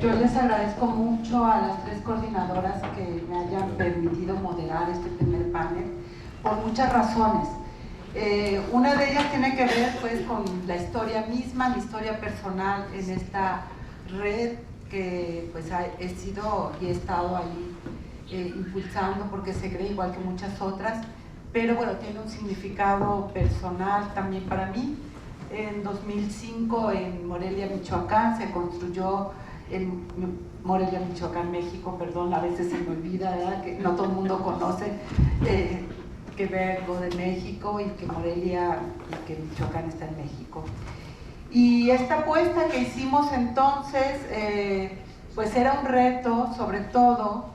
Yo les agradezco mucho a las tres coordinadoras que me hayan permitido moderar este primer panel por muchas razones. Una de ellas tiene que ver pues con la historia misma, mi historia personal en esta red que pues he sido y he estado ahí impulsando porque se cree igual que muchas otras, pero bueno, tiene un significado personal también para mí. En 2005 en Morelia, Michoacán, se construyó en Morelia, Michoacán, México, perdón, a veces se me olvida, ¿verdad? Que no todo el mundo conoce que vengo de México y que Morelia y que Michoacán está en México. Y esta apuesta que hicimos entonces, pues era un reto, sobre todo,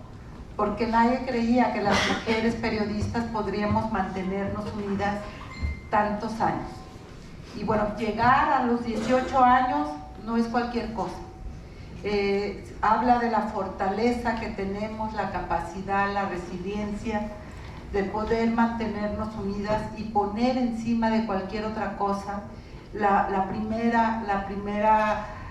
porque nadie creía que las mujeres periodistas podríamos mantenernos unidas tantos años. Y bueno, llegar a los 18 años no es cualquier cosa. Habla de la fortaleza que tenemos, la capacidad, la resiliencia de poder mantenernos unidas y poner encima de cualquier otra cosa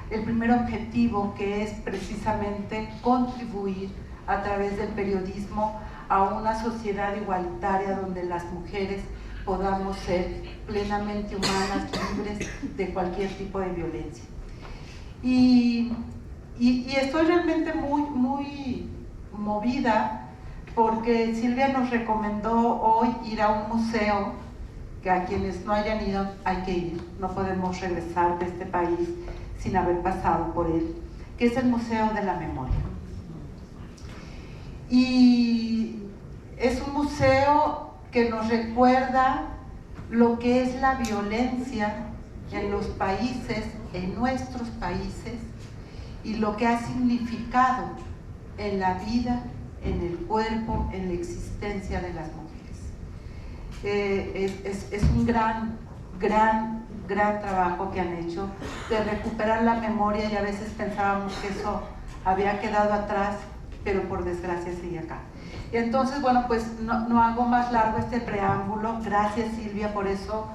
el primer objetivo, que es precisamente contribuir a través del periodismo a una sociedad igualitaria donde las mujeres podamos ser plenamente humanas, libres de cualquier tipo de violencia. Y estoy realmente muy movida porque Silvia nos recomendó hoy ir a un museo, que a quienes no hayan ido hay que ir, no podemos regresar de este país sin haber pasado por él, que es el Museo de la Memoria. Y es un museo que nos recuerda lo que es la violencia en los países, en nuestros países, y lo que ha significado en la vida, en el cuerpo, en la existencia de las mujeres. Es un gran trabajo que han hecho de recuperar la memoria, y a veces pensábamos que eso había quedado atrás, pero por desgracia sigue acá. Y entonces, bueno, pues no hago más largo este preámbulo. Gracias, Silvia, por eso,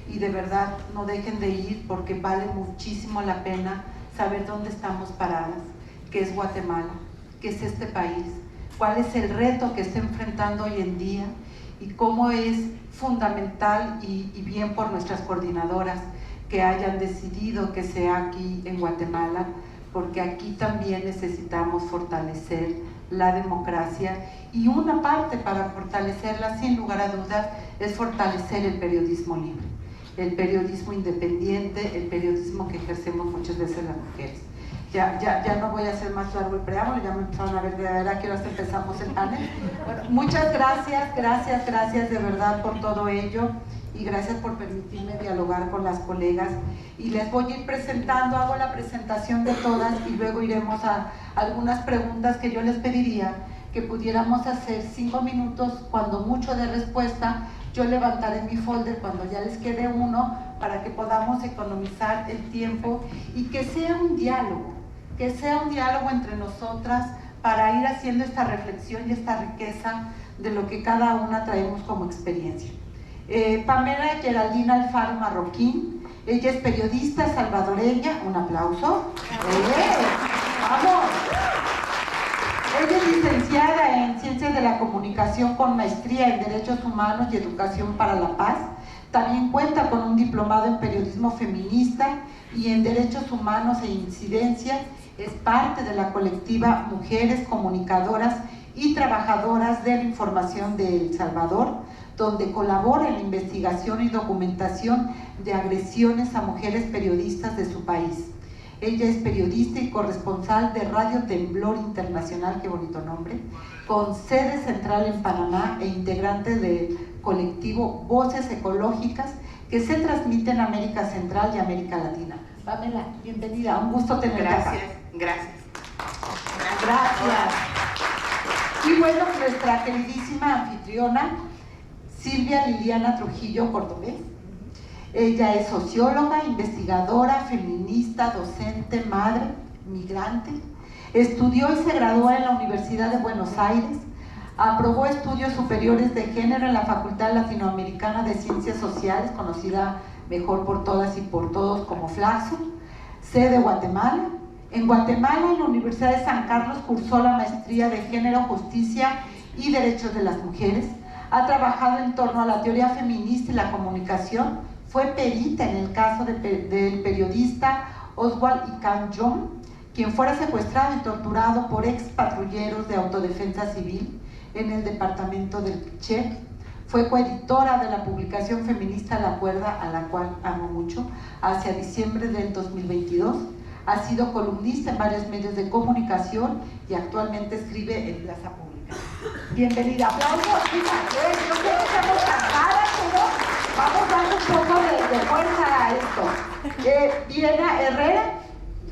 y de verdad no dejen de ir porque vale muchísimo la pena saber dónde estamos paradas, qué es Guatemala, qué es este país, cuál es el reto que está enfrentando hoy en día y cómo es fundamental y bien por nuestras coordinadoras que hayan decidido que sea aquí en Guatemala, porque aquí también necesitamos fortalecer la democracia, y una parte para fortalecerla, sin lugar a dudas, es fortalecer el periodismo libre, el periodismo independiente, el periodismo que ejercemos muchas veces las mujeres. Ya no voy a hacer más largo el preámbulo, ya me empezaron a ver a qué horas empezamos el panel. Bueno, muchas gracias de verdad por todo ello, y gracias por permitirme dialogar con las colegas. Y les voy a ir presentando, hago la presentación de todas y luego iremos a algunas preguntas que yo les pediría que pudiéramos hacer 5 minutos, cuando mucho, de respuesta. Yo levantaré mi folder cuando ya les quede uno para que podamos economizar el tiempo y que sea un diálogo entre nosotras para ir haciendo esta reflexión y esta riqueza de lo que cada una traemos como experiencia. Pamela Geraldina Alfaro Marroquín, ella es periodista salvadoreña, un aplauso. ¡Vamos! Ella es licenciada en Ciencias de la Comunicación con maestría en Derechos Humanos y Educación para la Paz. También cuenta con un diplomado en Periodismo Feminista y en Derechos Humanos e Incidencias. Es parte de la colectiva Mujeres Comunicadoras y Trabajadoras de la Información de El Salvador, donde colabora en la investigación y documentación de agresiones a mujeres periodistas de su país. Ella es periodista y corresponsal de Radio Temblor Internacional, qué bonito nombre, con sede central en Panamá, e integrante del colectivo Voces Ecológicas, que se transmite en América Central y América Latina. Pamela, bienvenida, un gusto tenerte acá. Gracias. Y bueno, nuestra queridísima anfitriona, Silvia Liliana Trujillo Cordobés. Ella es socióloga, investigadora, feminista, docente, madre, migrante. Estudió y se graduó en la Universidad de Buenos Aires. Aprobó estudios superiores de género en la Facultad Latinoamericana de Ciencias Sociales, conocida mejor por todas y por todos como FLACSO, sede Guatemala. En Guatemala, en la Universidad de San Carlos, cursó la maestría de Género, Justicia y Derechos de las Mujeres. Ha trabajado en torno a la teoría feminista y la comunicación. Fue perita en el caso del periodista Oswald Icahn-John, quien fuera secuestrado y torturado por ex patrulleros de autodefensa civil en el departamento del Che. Fue coeditora de la publicación feminista La Cuerda, a la cual amo mucho, hacia diciembre del 2022. Ha sido columnista en varios medios de comunicación y actualmente escribe en Plaza Pública. Bienvenida. Aplausos. Yo sé que estamos cansadas, pero vamos dando un poco de fuerza a esto. Diana Herrera,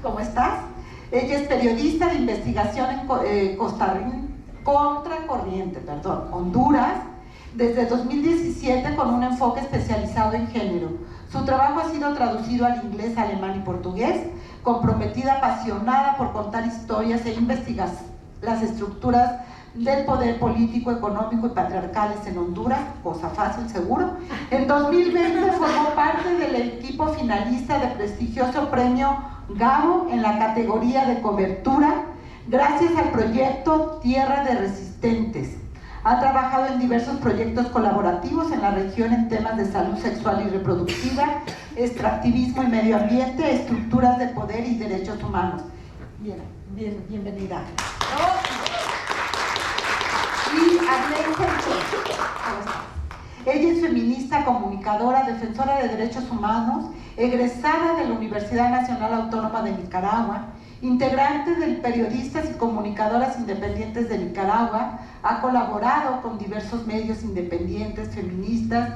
¿cómo estás? Ella es periodista de investigación en Contracorriente, Honduras, desde 2017 con un enfoque especializado en género. Su trabajo ha sido traducido al inglés, alemán y portugués, comprometida, apasionada por contar historias e investigar las estructuras del poder político, económico y patriarcales en Honduras, cosa fácil seguro. En 2020 formó parte del equipo finalista del prestigioso premio Gabo en la categoría de cobertura, gracias al proyecto Tierra de Resistentes. Ha trabajado en diversos proyectos colaborativos en la región en temas de salud sexual y reproductiva, extractivismo y medio ambiente, estructuras de poder y derechos humanos. Bienvenida. Y Arlene Sánchez. Ella es feminista, comunicadora, defensora de derechos humanos, egresada de la Universidad Nacional Autónoma de Nicaragua, integrante del Periodistas y Comunicadoras Independientes de Nicaragua. Ha colaborado con diversos medios independientes, feministas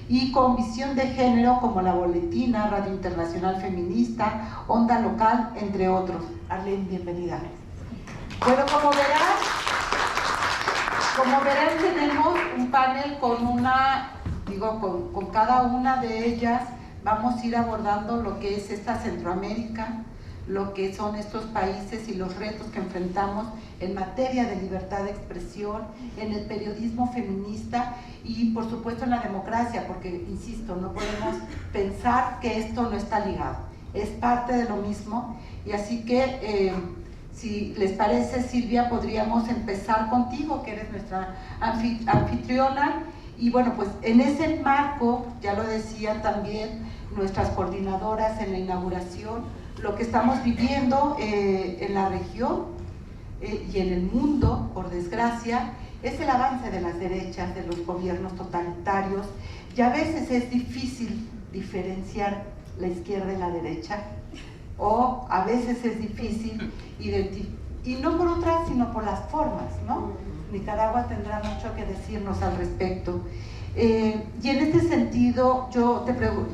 y con visión de género como La Boletina, Radio Internacional Feminista, Onda Local, entre otros. Arlene, bienvenida. Bueno, como verán tenemos un panel con cada una de ellas vamos a ir abordando lo que es esta Centroamérica, lo que son estos países y los retos que enfrentamos en materia de libertad de expresión, en el periodismo feminista y por supuesto en la democracia, porque insisto, no podemos pensar que esto no está ligado, es parte de lo mismo. Y así que si les parece, Silvia, podríamos empezar contigo, que eres nuestra anfitriona. Y bueno, pues en ese marco, ya lo decían también nuestras coordinadoras en la inauguración, lo que estamos viviendo en la región y en el mundo, por desgracia, es el avance de las derechas, de los gobiernos totalitarios, y a veces es difícil diferenciar la izquierda y la derecha, o a veces es difícil identificar, y no por otras, sino por las formas, ¿no? Nicaragua tendrá mucho que decirnos al respecto. Y en este sentido, yo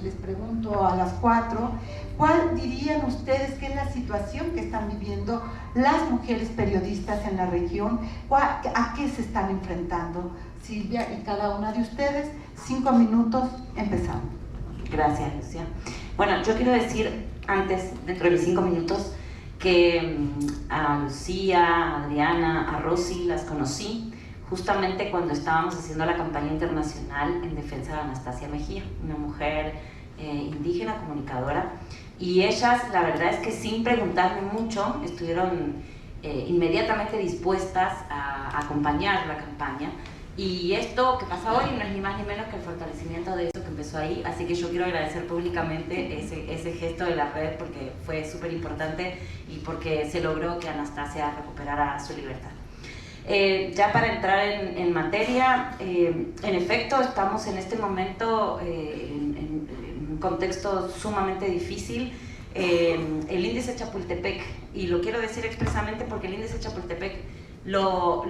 les pregunto a las cuatro, ¿cuál dirían ustedes que es la situación que están viviendo las mujeres periodistas en la región? ¿A qué se están enfrentando? Silvia y cada una de ustedes, 5 minutos, empezamos. Gracias, Lucía. Bueno, yo quiero decir antes, dentro de mis 5 minutos, que a Lucía, a Adriana, a Rosy las conocí justamente cuando estábamos haciendo la campaña internacional en defensa de Anastasia Mejía, una mujer indígena, comunicadora, y ellas, la verdad es que sin preguntarme mucho, estuvieron inmediatamente dispuestas a acompañar la campaña. Y esto que pasa hoy no es ni más ni menos que el fortalecimiento de eso que empezó ahí, así que yo quiero agradecer públicamente ese gesto de la red porque fue súper importante y porque se logró que Anastasia recuperara su libertad. Ya para entrar en materia, en efecto estamos en este momento en un contexto sumamente difícil. El índice Chapultepec, y lo quiero decir expresamente porque el índice Chapultepec lo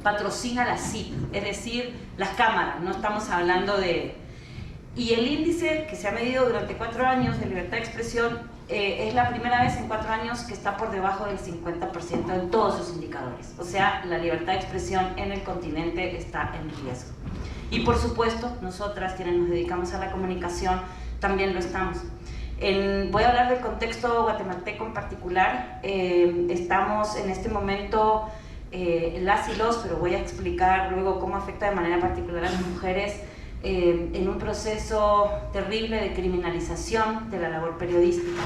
patrocina la CIP, es decir, las cámaras, no estamos hablando de... Y el índice que se ha medido durante 4 años de libertad de expresión es la primera vez en 4 años que está por debajo del 50% en todos sus indicadores. O sea, la libertad de expresión en el continente está en riesgo. Y por supuesto, nosotras quienes nos dedicamos a la comunicación también lo estamos. Voy a hablar del contexto guatemalteco en particular. Estamos en este momento, las y los, pero voy a explicar luego cómo afecta de manera particular a las mujeres, en un proceso terrible de criminalización de la labor periodística.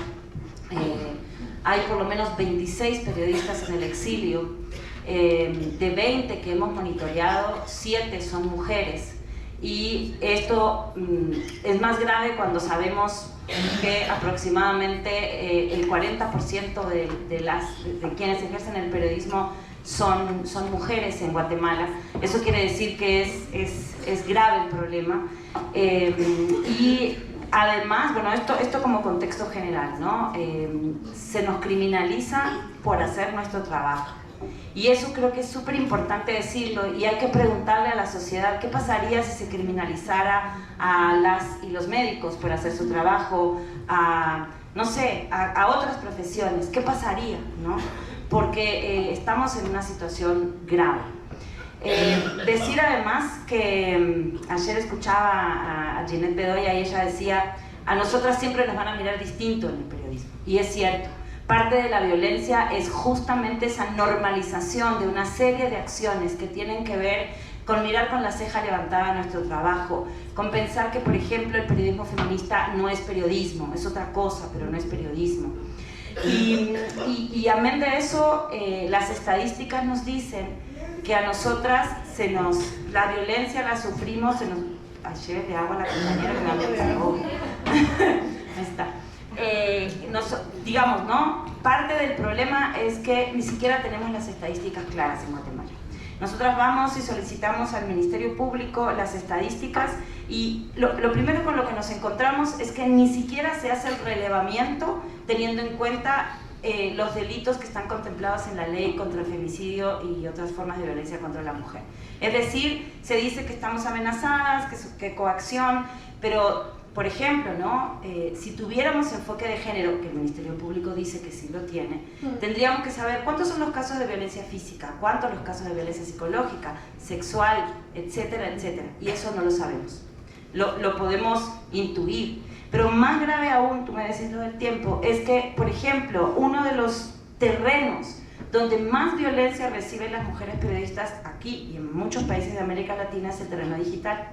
hay por lo menos 26 periodistas en el exilio. De 20 que hemos monitoreado, 7 son mujeres. Y esto es más grave cuando sabemos que aproximadamente el 40% de quienes ejercen el periodismo son mujeres en Guatemala. Eso quiere decir que es grave el problema. Y además, bueno, esto como contexto general, ¿no? Se nos criminaliza por hacer nuestro trabajo. Y eso creo que es súper importante decirlo, y hay que preguntarle a la sociedad qué pasaría si se criminalizara a las y los médicos por hacer su trabajo, no sé, a otras profesiones. ¿Qué pasaría, no? Porque estamos en una situación grave. Decir además que ayer escuchaba a Ginette Bedoya y ella decía: a nosotras siempre nos van a mirar distinto en el periodismo, y es cierto. Parte de la violencia es justamente esa normalización de una serie de acciones que tienen que ver con mirar con la ceja levantada a nuestro trabajo, con pensar que, por ejemplo, el periodismo feminista no es periodismo, es otra cosa, pero no es periodismo. Y amén de eso, las estadísticas nos dicen que a nosotras la violencia la sufrimos, ayer le hago a la compañera que me habló. Ahí está. Digamos, ¿no? Parte del problema es que ni siquiera tenemos las estadísticas claras en Guatemala. Nosotras vamos y solicitamos al Ministerio Público las estadísticas, y lo primero con lo que nos encontramos es que ni siquiera se hace el relevamiento teniendo en cuenta los delitos que están contemplados en la ley contra el femicidio y otras formas de violencia contra la mujer. Es decir, se dice que estamos amenazadas, que coacción, pero, por ejemplo, ¿no? Si tuviéramos enfoque de género, que el Ministerio Público dice que sí lo tiene, tendríamos que saber cuántos son los casos de violencia física, cuántos los casos de violencia psicológica, sexual, etcétera, etcétera. Y eso no lo sabemos. Lo podemos intuir. Pero más grave aún, tú me decís lo del tiempo, es que, por ejemplo, uno de los terrenos donde más violencia reciben las mujeres periodistas aquí y en muchos países de América Latina es el terreno digital.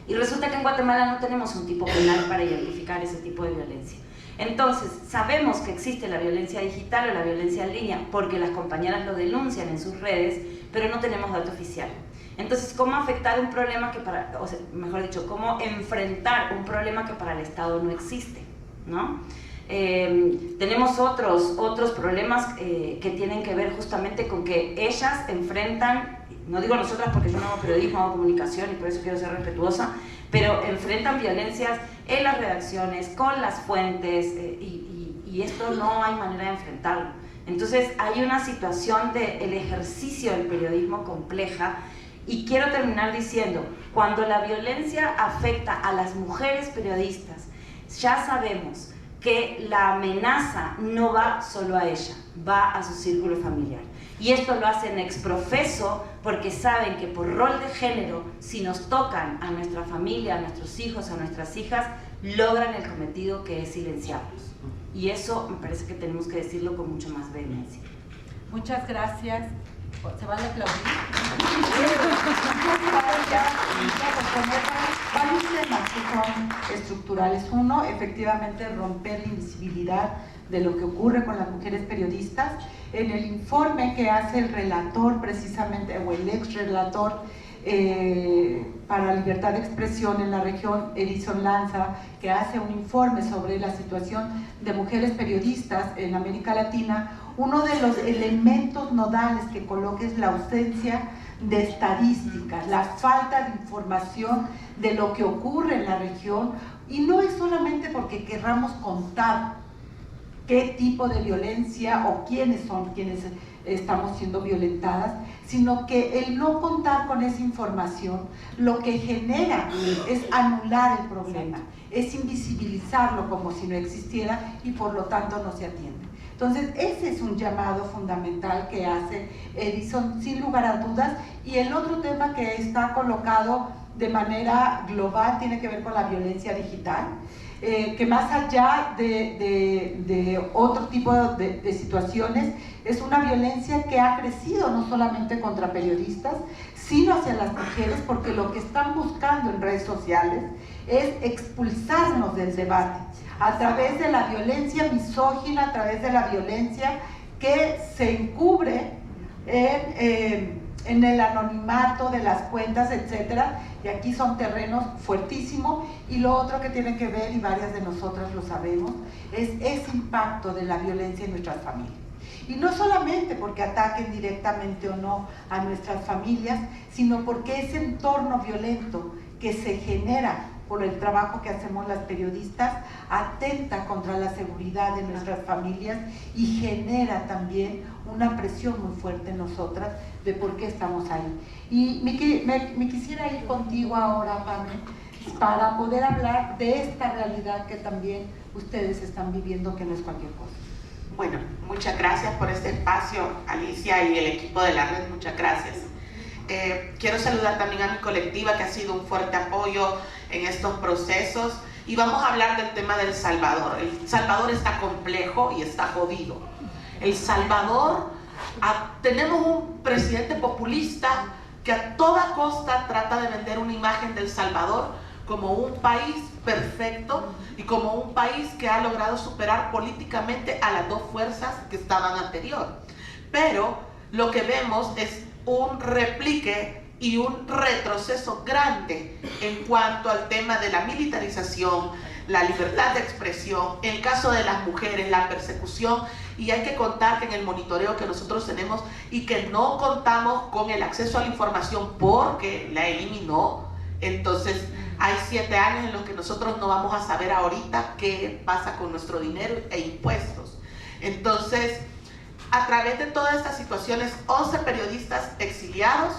Y resulta que en Guatemala no tenemos un tipo penal para identificar ese tipo de violencia. Entonces, sabemos que existe la violencia digital o la violencia en línea porque las compañeras lo denuncian en sus redes, pero no tenemos dato oficial. Entonces, ¿cómo afectar un problema que o sea, mejor dicho, cómo enfrentar un problema que para el Estado no existe, ¿no? Tenemos otros problemas que tienen que ver justamente con que ellas enfrentan, no digo nosotras porque yo no hago periodismo, hago comunicación y por eso quiero ser respetuosa, pero enfrentan violencias en las redacciones, con las fuentes, y esto no hay manera de enfrentarlo. Entonces hay una situación del ejercicio del periodismo compleja. Y quiero terminar diciendo, cuando la violencia afecta a las mujeres periodistas, ya sabemos que la amenaza no va solo a ella, va a su círculo familiar. Y esto lo hacen exprofeso porque saben que por rol de género, si nos tocan a nuestra familia, a nuestros hijos, a nuestras hijas, logran el cometido que es silenciarlos. Y eso me parece que tenemos que decirlo con mucho más vehemencia. Muchas gracias. ¿Se vale aplaudir? Varios temas que son estructurales. Uno, efectivamente, romper la invisibilidad de lo que ocurre con las mujeres periodistas. En el informe que hace el relator, precisamente, o el ex relator para la libertad de expresión en la región, Edison Lanza, que hace un informe sobre la situación de mujeres periodistas en América Latina, uno de los elementos nodales que coloca es la ausencia de estadísticas, la falta de información de lo que ocurre en la región, y no es solamente porque querramos contar qué tipo de violencia o quiénes son quienes estamos siendo violentadas, sino que el no contar con esa información lo que genera es anular el problema, es invisibilizarlo como si no existiera y por lo tanto no se atiende. Entonces ese es un llamado fundamental que hace Edison sin lugar a dudas. Y el otro tema que está colocado de manera global tiene que ver con la violencia digital, que más allá de otro tipo de situaciones, es una violencia que ha crecido no solamente contra periodistas, sino hacia las mujeres, porque lo que están buscando en redes sociales es expulsarnos del debate a través de la violencia misógina, a través de la violencia que se encubre en el anonimato de las cuentas, etcétera. Y aquí son terrenos fuertísimos. Y lo otro que tiene que ver, y varias de nosotras lo sabemos, es ese impacto de la violencia en nuestras familias. Y no solamente porque ataquen directamente o no a nuestras familias, sino porque ese entorno violento que se genera por el trabajo que hacemos las periodistas atenta contra la seguridad de nuestras familias y genera también una presión muy fuerte en nosotras de por qué estamos ahí. Y me quisiera ir contigo ahora, Pame, para poder hablar de esta realidad que también ustedes están viviendo, que no es cualquier cosa. Bueno, muchas gracias por este espacio, Alicia y el equipo de la red, muchas gracias. Quiero saludar también a mi colectiva, que ha sido un fuerte apoyo en estos procesos, y vamos a hablar del tema del Salvador. El Salvador está complejo y está jodido. El Salvador, tenemos un presidente populista que a toda costa trata de vender una imagen del Salvador como un país perfecto y como un país que ha logrado superar políticamente a las dos fuerzas que estaban anterior. Pero lo que vemos es un replique y un retroceso grande en cuanto al tema de la militarización, la libertad de expresión, en el caso de las mujeres, la persecución. Y hay que contar que en el monitoreo que nosotros tenemos y que no contamos con el acceso a la información porque la eliminó, entonces hay 7 años en los que nosotros no vamos a saber ahorita qué pasa con nuestro dinero e impuestos. Entonces, a través de todas estas situaciones, 11 periodistas exiliados,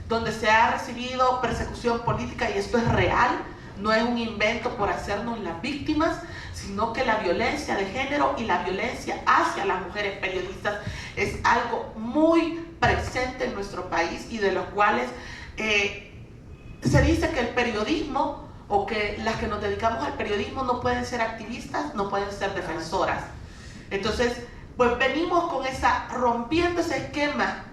donde se ha recibido persecución política, y esto es real, no es un invento por hacernos las víctimas, sino que la violencia de género y la violencia hacia las mujeres periodistas es algo muy presente en nuestro país, y de los cuales se dice que el periodismo, o que las que nos dedicamos al periodismo, no pueden ser activistas, no pueden ser defensoras. Entonces, pues venimos con rompiendo ese esquema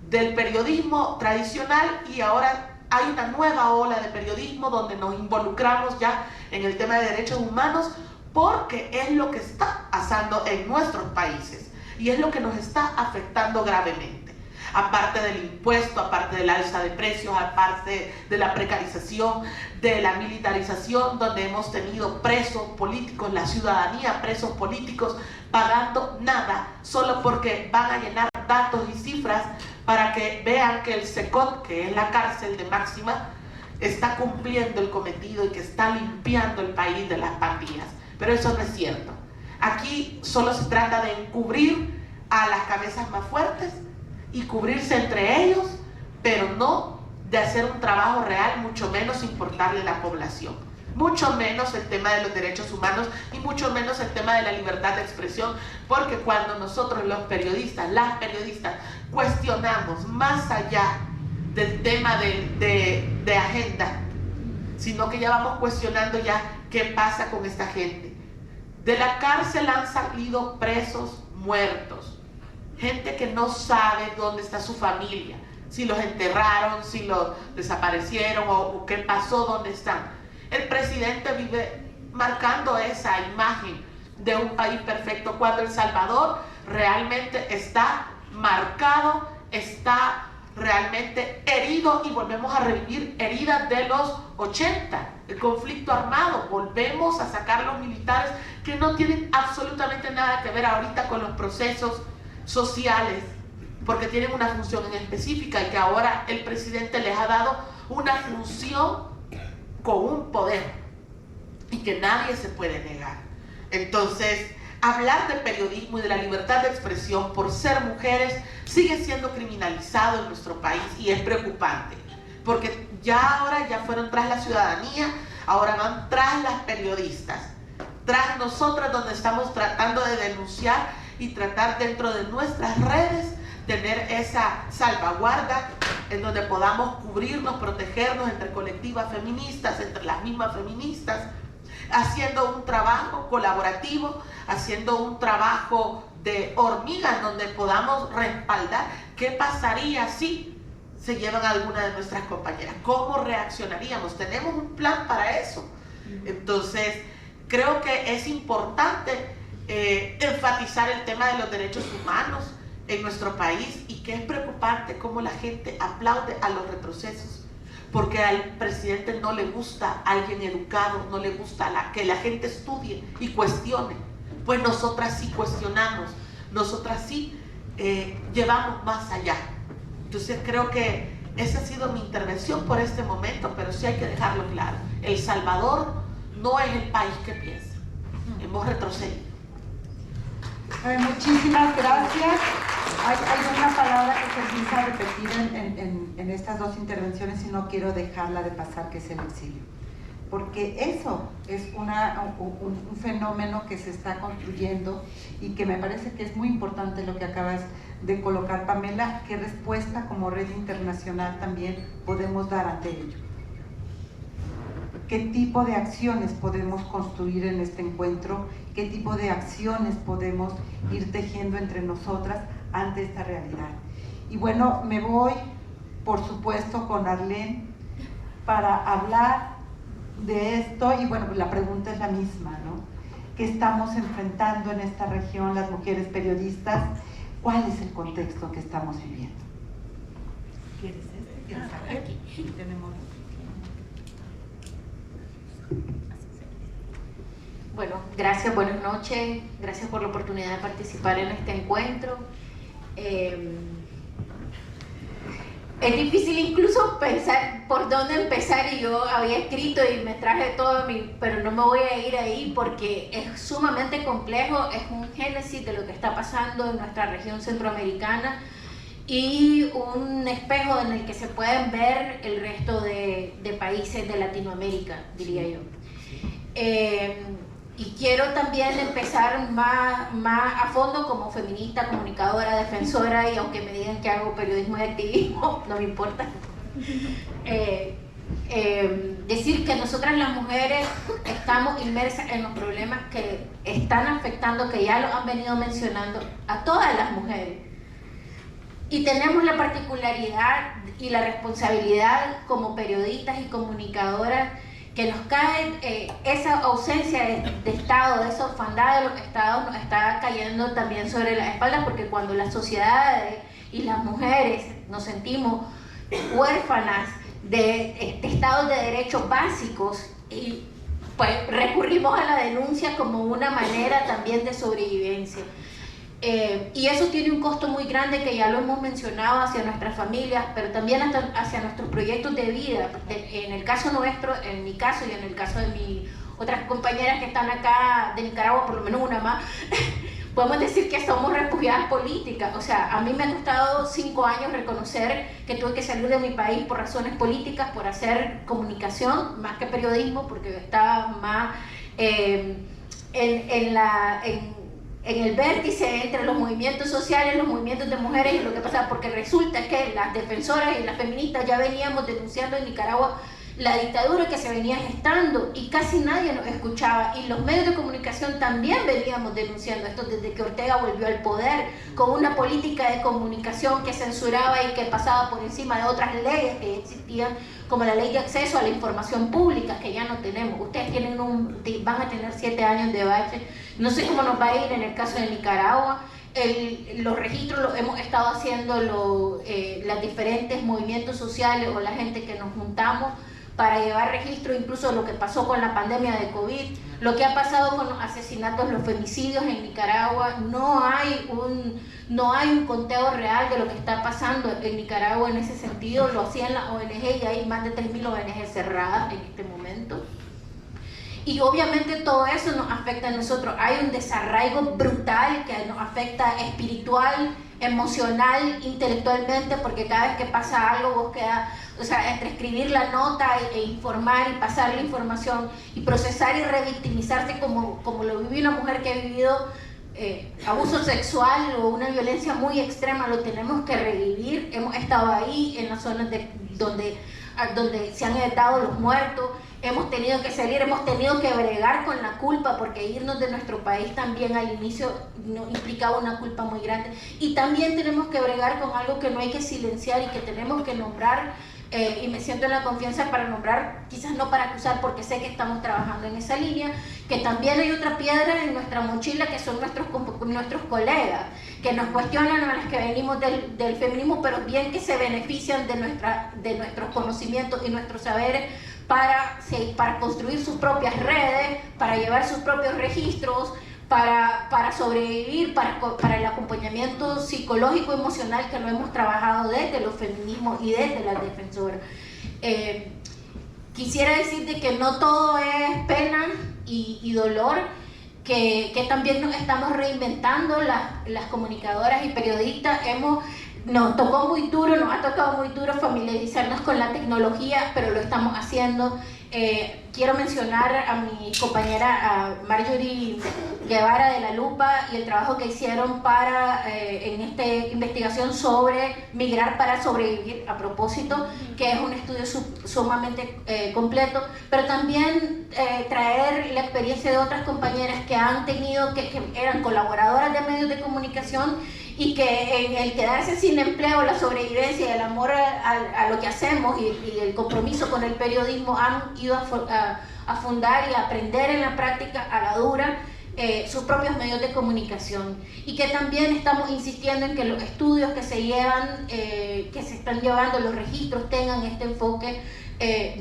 del periodismo tradicional, y ahora hay una nueva ola de periodismo donde nos involucramos ya en el tema de derechos humanos, porque es lo que está pasando en nuestros países y es lo que nos está afectando gravemente. Aparte del impuesto, aparte del alza de precios, aparte de la precarización, de la militarización, donde hemos tenido presos políticos, la ciudadanía, presos políticos, pagando nada, solo porque van a llenar datos y cifras para que vean que el SECOT, que es la cárcel de máxima, está cumpliendo el cometido y que está limpiando el país de las pandillas. Pero eso no es cierto. Aquí solo se trata de encubrir a las cabezas más fuertes y cubrirse entre ellos, pero no de hacer un trabajo real, mucho menos importarle a la población, mucho menos el tema de los derechos humanos y mucho menos el tema de la libertad de expresión, porque cuando nosotros los periodistas, las periodistas, cuestionamos más allá del tema de agenda, sino que ya vamos cuestionando ya qué pasa con esta gente. De la cárcel han salido presos muertos, gente que no sabe dónde está su familia, si los enterraron, si los desaparecieron o qué pasó, dónde están. El presidente vive marcando esa imagen de un país perfecto, cuando El Salvador realmente está marcado, está realmente herido, y volvemos a revivir heridas de los 80, el conflicto armado. Volvemos a sacar los militares que no tienen absolutamente nada que ver ahorita con los procesos sociales, porque tienen una función en específica, y que ahora el presidente les ha dado una función con un poder y que nadie se puede negar. Entonces, hablar de periodismo y de la libertad de expresión por ser mujeres sigue siendo criminalizado en nuestro país, y es preocupante, porque ahora ya fueron tras la ciudadanía, ahora van tras las periodistas, tras nosotras, donde estamos tratando de denunciar y tratar dentro de nuestras redes tener esa salvaguarda en donde podamos cubrirnos, protegernos entre colectivas feministas, entre las mismas feministas, haciendo un trabajo colaborativo, haciendo un trabajo de hormiga, donde podamos respaldar qué pasaría si se llevan a alguna de nuestras compañeras, cómo reaccionaríamos. Tenemos un plan para eso, Entonces, creo que es importante enfatizar el tema de los derechos humanos en nuestro país, y que es preocupante cómo la gente aplaude a los retrocesos, porque al presidente no le gusta alguien educado, no le gusta que la gente estudie y cuestione. Pues nosotras sí cuestionamos, nosotras sí llevamos más allá. Entonces creo que esa ha sido mi intervención por este momento, pero sí hay que dejarlo claro. El Salvador no es el país que piensa. Hemos retrocedido. Muchísimas gracias. Hay una palabra que se empieza a repetir en estas dos intervenciones y no quiero dejarla de pasar, que es el exilio. Porque eso es un fenómeno que se está construyendo y que me parece que es muy importante lo que acabas de colocar, Pamela. ¿Qué respuesta como red internacional también podemos dar ante ello? ¿Qué tipo de acciones podemos construir en este encuentro? ¿Qué tipo de acciones podemos ir tejiendo entre nosotras ante esta realidad? Y bueno, me voy, por supuesto, con Arlene para hablar de esto. Y bueno, la pregunta es la misma, ¿no? ¿Qué estamos enfrentando en esta región las mujeres periodistas? ¿Cuál es el contexto que estamos viviendo? ¿Quieres este? ¿Quieres saber? Aquí tenemos... Bueno, gracias, buenas noches, gracias por la oportunidad de participar en este encuentro. Es difícil incluso pensar por dónde empezar, y yo había escrito y me traje todo pero no me voy a ir ahí porque es sumamente complejo, es un génesis de lo que está pasando en nuestra región centroamericana y un espejo en el que se pueden ver el resto de países de Latinoamérica, diría yo. Y quiero también empezar más a fondo como feminista, comunicadora, defensora, y aunque me digan que hago periodismo y activismo, no me importa. Decir que nosotras las mujeres estamos inmersas en los problemas que están afectando, que ya lo han venido mencionando, a todas las mujeres. Y tenemos la particularidad y la responsabilidad como periodistas y comunicadoras que nos cae esa ausencia de Estado, de esa orfandad de los Estados, nos está cayendo también sobre las espaldas, porque cuando las sociedades y las mujeres nos sentimos huérfanas de estados de derechos básicos, y pues recurrimos a la denuncia como una manera también de sobrevivencia. Y eso tiene un costo muy grande que ya lo hemos mencionado hacia nuestras familias, pero también hacia nuestros proyectos de vida. En el caso nuestro, en mi caso y en el caso de mis otras compañeras que están acá de Nicaragua, por lo menos una más, podemos decir que somos refugiadas políticas. O sea, a mí me ha costado 5 años reconocer que tuve que salir de mi país por razones políticas, por hacer comunicación más que periodismo, porque estaba más en el vértice entre los movimientos sociales, los movimientos de mujeres y lo que pasa, porque resulta que las defensoras y las feministas ya veníamos denunciando en Nicaragua la dictadura que se venía gestando y casi nadie nos escuchaba, y los medios de comunicación también veníamos denunciando esto desde que Ortega volvió al poder, con una política de comunicación que censuraba y que pasaba por encima de otras leyes que existían, como la ley de acceso a la información pública, que ya no tenemos. Ustedes van a tener 7 años de bache, no sé cómo nos va a ir en el caso de Nicaragua. Los registros los hemos estado haciendo los diferentes movimientos sociales o la gente que nos juntamos para llevar registro, incluso lo que pasó con la pandemia de COVID, lo que ha pasado con los asesinatos, los femicidios en Nicaragua. No hay un conteo real de lo que está pasando en Nicaragua en ese sentido. Lo hacían las ONG y hay más de 3.000 ONG cerradas en este momento. Y obviamente todo eso nos afecta a nosotros. Hay un desarraigo brutal que nos afecta espiritual, emocional, intelectualmente, porque cada vez que pasa algo vos quedas, o sea, entre escribir la nota e informar y pasar la información y procesar y revictimizarse como lo vive una mujer que ha vivido abuso sexual o una violencia muy extrema, lo tenemos que revivir. Hemos estado ahí en las zonas donde se han dado los muertos, hemos tenido que salir, hemos tenido que bregar con la culpa, porque irnos de nuestro país también al inicio nos implicaba una culpa muy grande, y también tenemos que bregar con algo que no hay que silenciar y que tenemos que nombrar y me siento en la confianza para nombrar, quizás no para acusar porque sé que estamos trabajando en esa línea, que también hay otra piedra en nuestra mochila que son nuestros colegas, que nos cuestionan a las que venimos del feminismo, pero bien que se benefician de nuestros conocimientos y nuestros saberes para construir sus propias redes, para llevar sus propios registros, para sobrevivir, para el acompañamiento psicológico y emocional que lo hemos trabajado desde los feminismos y desde las defensoras. Quisiera decir de que no todo es pena y dolor, que también nos estamos reinventando las comunicadoras y periodistas. Nos ha tocado muy duro familiarizarnos con la tecnología, pero lo estamos haciendo. Quiero mencionar a mi compañera a Marjorie Guevara de La Lupa y el trabajo que hicieron en esta investigación sobre migrar para sobrevivir, a propósito, que es un estudio sumamente completo, pero también traer la experiencia de otras compañeras que han tenido, que eran colaboradoras de medios de comunicación y que en el quedarse sin empleo, la sobrevivencia y el amor a lo que hacemos y el compromiso con el periodismo han ido a fundar y a aprender en la práctica a la dura sus propios medios de comunicación, y que también estamos insistiendo en que los estudios que se están llevando, los registros, tengan este enfoque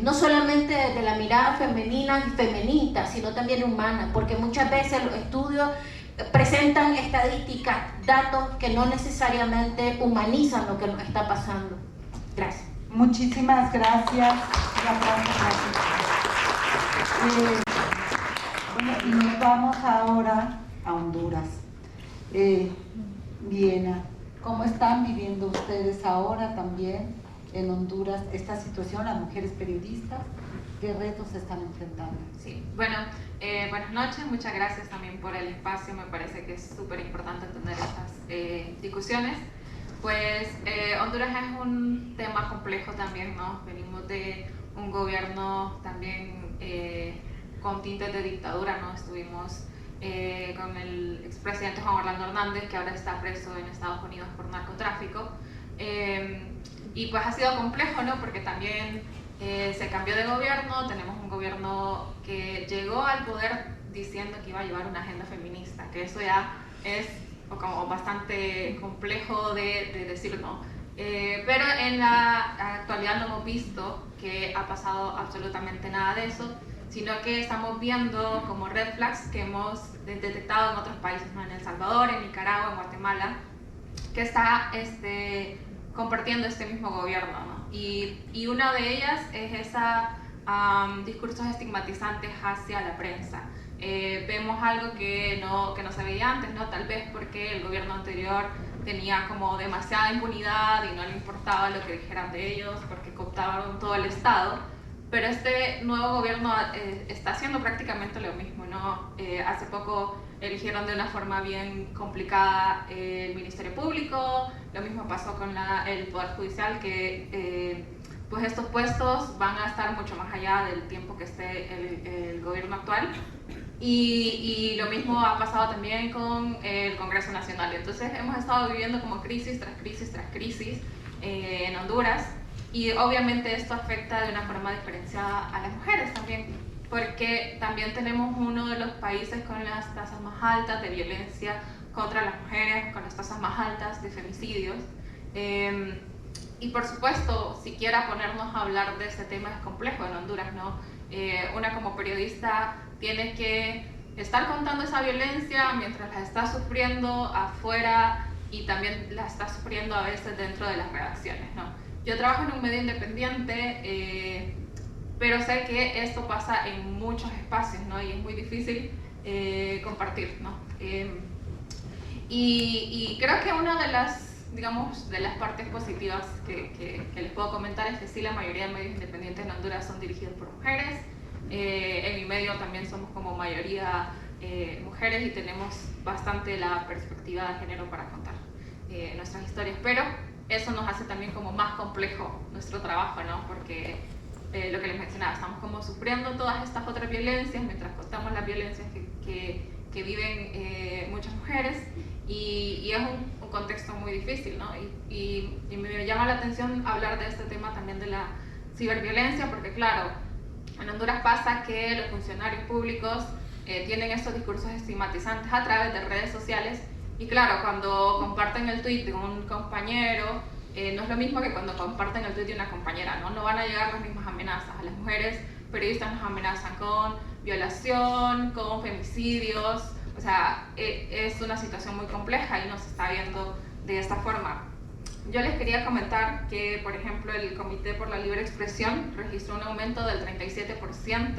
no solamente desde la mirada femenina y feminista, sino también humana, porque muchas veces los estudios presentan estadísticas, datos que no necesariamente humanizan lo que nos está pasando. Gracias. Muchísimas gracias. Bueno, y nos vamos ahora a Honduras. Viena, ¿cómo están viviendo ustedes ahora también en Honduras esta situación, las mujeres periodistas? ¿Qué retos se están enfrentando? Sí, bueno, buenas noches, muchas gracias también por el espacio, me parece que es súper importante tener estas discusiones. Pues Honduras es un tema complejo también, ¿no? Venimos de un gobierno también con tintes de dictadura, ¿no? Estuvimos con el expresidente Juan Orlando Hernández, que ahora está preso en Estados Unidos por narcotráfico, y pues ha sido complejo, ¿no? Porque también se cambió de gobierno, tenemos un gobierno que llegó al poder diciendo que iba a llevar una agenda feminista, que eso ya es como bastante complejo de decir, ¿no? Pero en la actualidad no hemos visto que ha pasado absolutamente nada de eso, sino que estamos viendo como red flags que hemos detectado en otros países, ¿no? En El Salvador, en Nicaragua, en Guatemala, que está compartiendo este mismo gobierno, ¿no? Y una de ellas es esa discursos estigmatizantes hacia la prensa. Vemos algo que no se veía antes, ¿no? Tal vez porque el gobierno anterior tenía como demasiada impunidad y no le importaba lo que dijeran de ellos porque cooptaban todo el Estado, pero este nuevo gobierno está haciendo prácticamente lo mismo, ¿no? Hace poco eligieron de una forma bien complicada el Ministerio Público, lo mismo pasó con el Poder Judicial, que pues estos puestos van a estar mucho más allá del tiempo que esté el gobierno actual. Y lo mismo ha pasado también con el Congreso Nacional. Entonces hemos estado viviendo como crisis tras crisis tras crisis en Honduras, y obviamente esto afecta de una forma diferenciada a las mujeres también, porque también tenemos uno de los países con las tasas más altas de violencia contra las mujeres, con las tasas más altas de femicidios. Y por supuesto, siquiera ponernos a hablar de este tema es complejo en Honduras, ¿no? Una como periodista tiene que estar contando esa violencia mientras la está sufriendo afuera y también la está sufriendo a veces dentro de las redacciones, ¿no? Yo trabajo en un medio independiente, pero sé que esto pasa en muchos espacios, ¿no? Y es muy difícil compartir, ¿no? Y creo que una de las, digamos, de las partes positivas que les puedo comentar es que sí, la mayoría de medios independientes en Honduras son dirigidos por mujeres. En mi medio también somos como mayoría mujeres y tenemos bastante la perspectiva de género para contar nuestras historias, pero eso nos hace también como más complejo nuestro trabajo, ¿no? Porque lo que les mencionaba, estamos como sufriendo todas estas otras violencias mientras contamos las violencias que viven muchas mujeres, y es un contexto muy difícil, ¿no? Y me llama la atención hablar de este tema también de la ciberviolencia, porque claro, en Honduras pasa que los funcionarios públicos tienen estos discursos estigmatizantes a través de redes sociales, y claro, cuando comparten el tweet de un compañero, no es lo mismo que cuando comparten el tweet de una compañera, ¿no? No van a llegar las mismas amenazas. A las mujeres periodistas nos amenazan con violación, con femicidios, o sea, es una situación muy compleja y no se está viendo de esta forma. Yo les quería comentar que, por ejemplo, el Comité por la Libre Expresión registró un aumento del 37%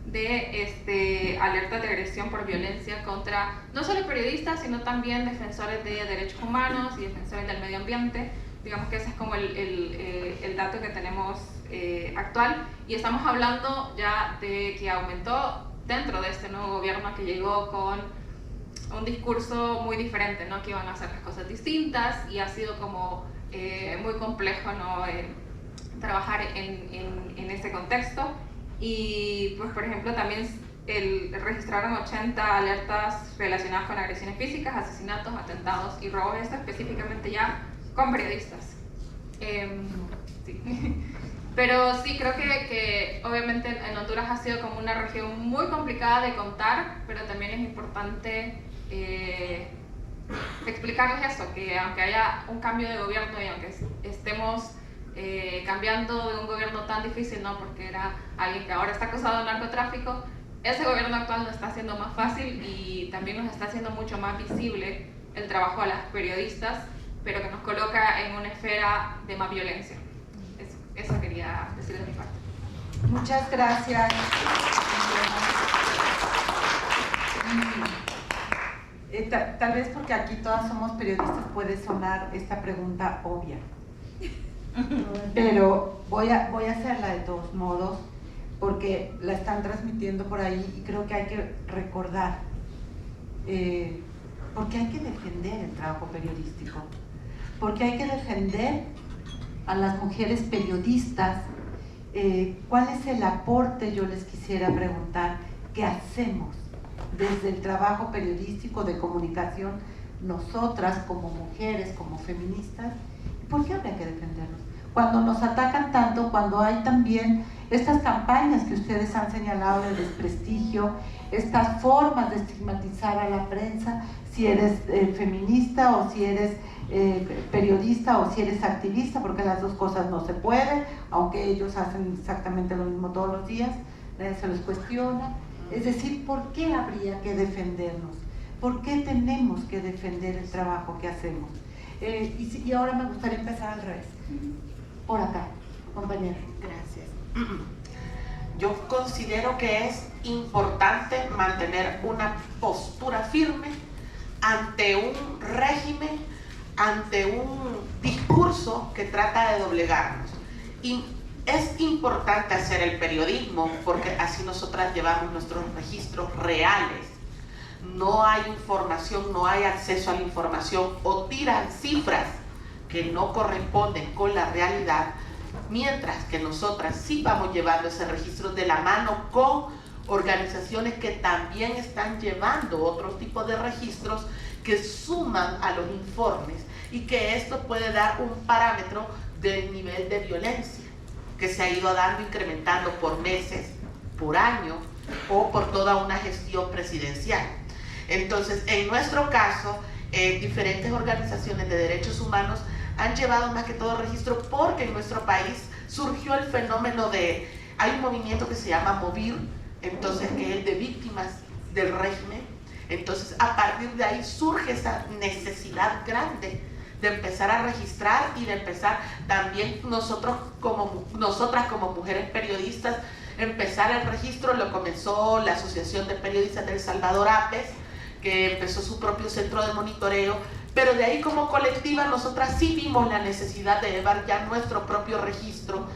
de alertas de agresión por violencia contra no solo periodistas, sino también defensores de derechos humanos y defensores del medio ambiente. Digamos que ese es como el dato que tenemos actual, y estamos hablando ya de que aumentó dentro de este nuevo gobierno que llegó con un discurso muy diferente, ¿no? Que iban a hacer las cosas distintas, y ha sido como muy complejo, ¿no? Trabajar en este contexto. Y pues, por ejemplo, también registraron 80 alertas relacionadas con agresiones físicas, asesinatos, atentados y robos, esto específicamente ya con periodistas. Sí. Pero sí, creo que obviamente en Honduras ha sido como una región muy complicada de contar, pero también es importante explicarles eso, que aunque haya un cambio de gobierno y aunque estemos cambiando de un gobierno tan difícil, ¿no? Porque era alguien que ahora está acusado de narcotráfico, ese gobierno actual nos está haciendo más fácil y también nos está haciendo mucho más visible el trabajo a las periodistas, pero que nos coloca en una esfera de más violencia. Eso quería decir de mi parte. Muchas gracias. Tal vez porque aquí todas somos periodistas puede sonar esta pregunta obvia, pero voy a hacerla de todos modos porque la están transmitiendo por ahí y creo que hay que recordar, porque hay que defender el trabajo periodístico, porque hay que defender a las mujeres periodistas. ¿Cuál es el aporte? Yo les quisiera preguntar, ¿qué hacemos desde el trabajo periodístico de comunicación nosotras como mujeres, como feministas? ¿Por qué habría que defendernos? Cuando nos atacan tanto, cuando hay también estas campañas que ustedes han señalado de desprestigio, estas formas de estigmatizar a la prensa, si eres feminista o si eres periodista o si eres activista, porque las dos cosas no se pueden, aunque ellos hacen exactamente lo mismo todos los días, nadie se los cuestiona. Es decir, ¿por qué habría que defendernos? ¿Por qué tenemos que defender el trabajo que hacemos? Y ahora me gustaría empezar al revés. Por acá, compañera. Gracias. Yo considero que es importante mantener una postura firme ante un régimen, ante un discurso que trata de doblegarnos. Y es importante hacer el periodismo porque así nosotras llevamos nuestros registros reales. No hay información, no hay acceso a la información o tiran cifras que no corresponden con la realidad, mientras que nosotras sí vamos llevando ese registro de la mano con organizaciones que también están llevando otro tipo de registros que suman a los informes y que esto puede dar un parámetro del nivel de violencia que se ha ido dando, incrementando por meses, por año o por toda una gestión presidencial. Entonces, en nuestro caso, diferentes organizaciones de derechos humanos han llevado más que todo registro porque en nuestro país surgió el fenómeno hay un movimiento que se llama MOVIR, entonces que es el de víctimas del régimen. Entonces a partir de ahí surge esa necesidad grande de empezar a registrar y de empezar también nosotras como mujeres periodistas, empezar el registro. Lo comenzó la Asociación de Periodistas del Salvador, APES, que empezó su propio centro de monitoreo, pero de ahí como colectiva nosotras sí vimos la necesidad de llevar ya nuestro propio registro,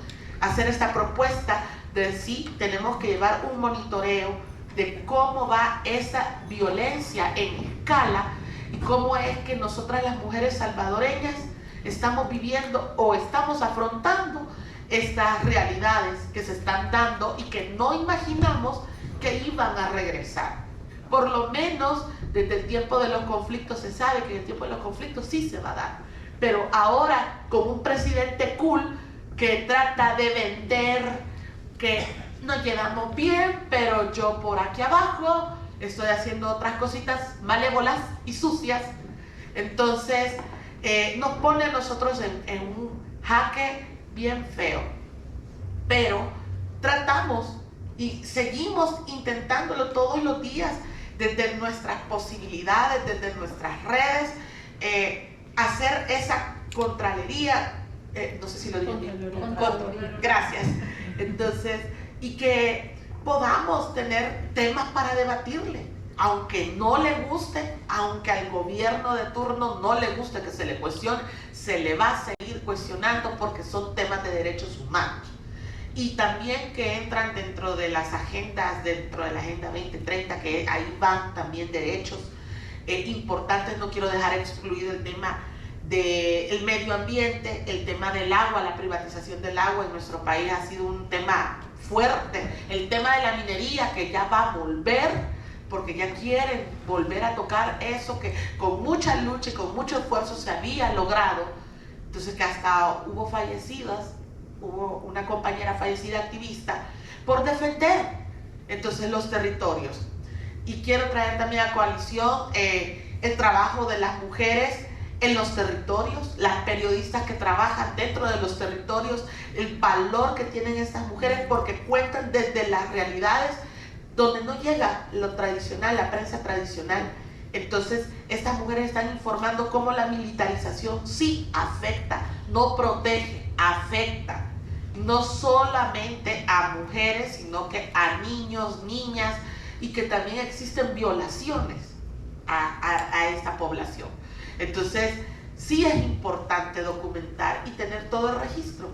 hacer esta propuesta de sí tenemos que llevar un monitoreo de cómo va esa violencia en escala y cómo es que nosotras las mujeres salvadoreñas estamos viviendo o estamos afrontando estas realidades que se están dando y que no imaginamos que iban a regresar. Por lo menos desde el tiempo de los conflictos se sabe que en el tiempo de los conflictos sí se va a dar. Pero ahora, con un presidente cool, que trata de vender que nos llevamos bien, pero yo por aquí abajo estoy haciendo otras cositas malévolas y sucias. Entonces nos pone a nosotros en un jaque bien feo. Pero tratamos y seguimos intentándolo todos los días desde nuestras posibilidades, desde nuestras redes, hacer esa contraloría, no sé si lo digo bien, gracias. Entonces, y que podamos tener temas para debatirle, aunque no le guste, aunque al gobierno de turno no le guste que se le cuestione, se le va a seguir cuestionando porque son temas de derechos humanos. Y también que entran dentro de las agendas, dentro de la Agenda 2030, que ahí van también derechos importantes. No quiero dejar excluido el tema del medio ambiente, el tema del agua, la privatización del agua en nuestro país ha sido un tema fuerte. El tema de la minería, que ya va a volver, porque ya quieren volver a tocar eso que con mucha lucha y con mucho esfuerzo se había logrado. Entonces, que hasta hubo fallecidas, hubo una compañera fallecida activista por defender entonces los territorios. Y quiero traer también a coalición el trabajo de las mujeres en los territorios, las periodistas que trabajan dentro de los territorios, el valor que tienen estas mujeres porque cuentan desde las realidades donde no llega lo tradicional, la prensa tradicional. Entonces, estas mujeres están informando cómo la militarización sí afecta, no protege, afecta. No solamente a mujeres, sino que a niños, niñas, y que también existen violaciones a esta población. Entonces, sí es importante documentar y tener todo el registro.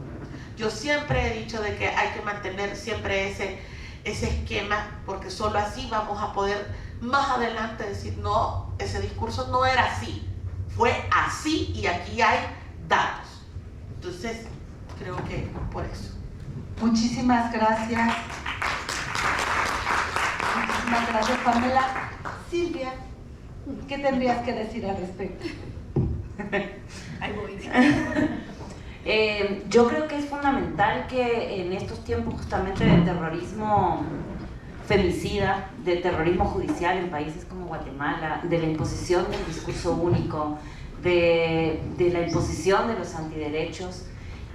Yo siempre he dicho de que hay que mantener siempre ese esquema, porque solo así vamos a poder más adelante decir, no, ese discurso no era así, fue así y aquí hay datos. Entonces, creo que por eso. Muchísimas gracias. Muchísimas gracias, Pamela. Silvia, ¿qué tendrías que decir al respecto? Ahí voy. Yo creo que es fundamental que en estos tiempos justamente de terrorismo femicida, de terrorismo judicial en países como Guatemala, de la imposición del discurso único, de la imposición de los antiderechos,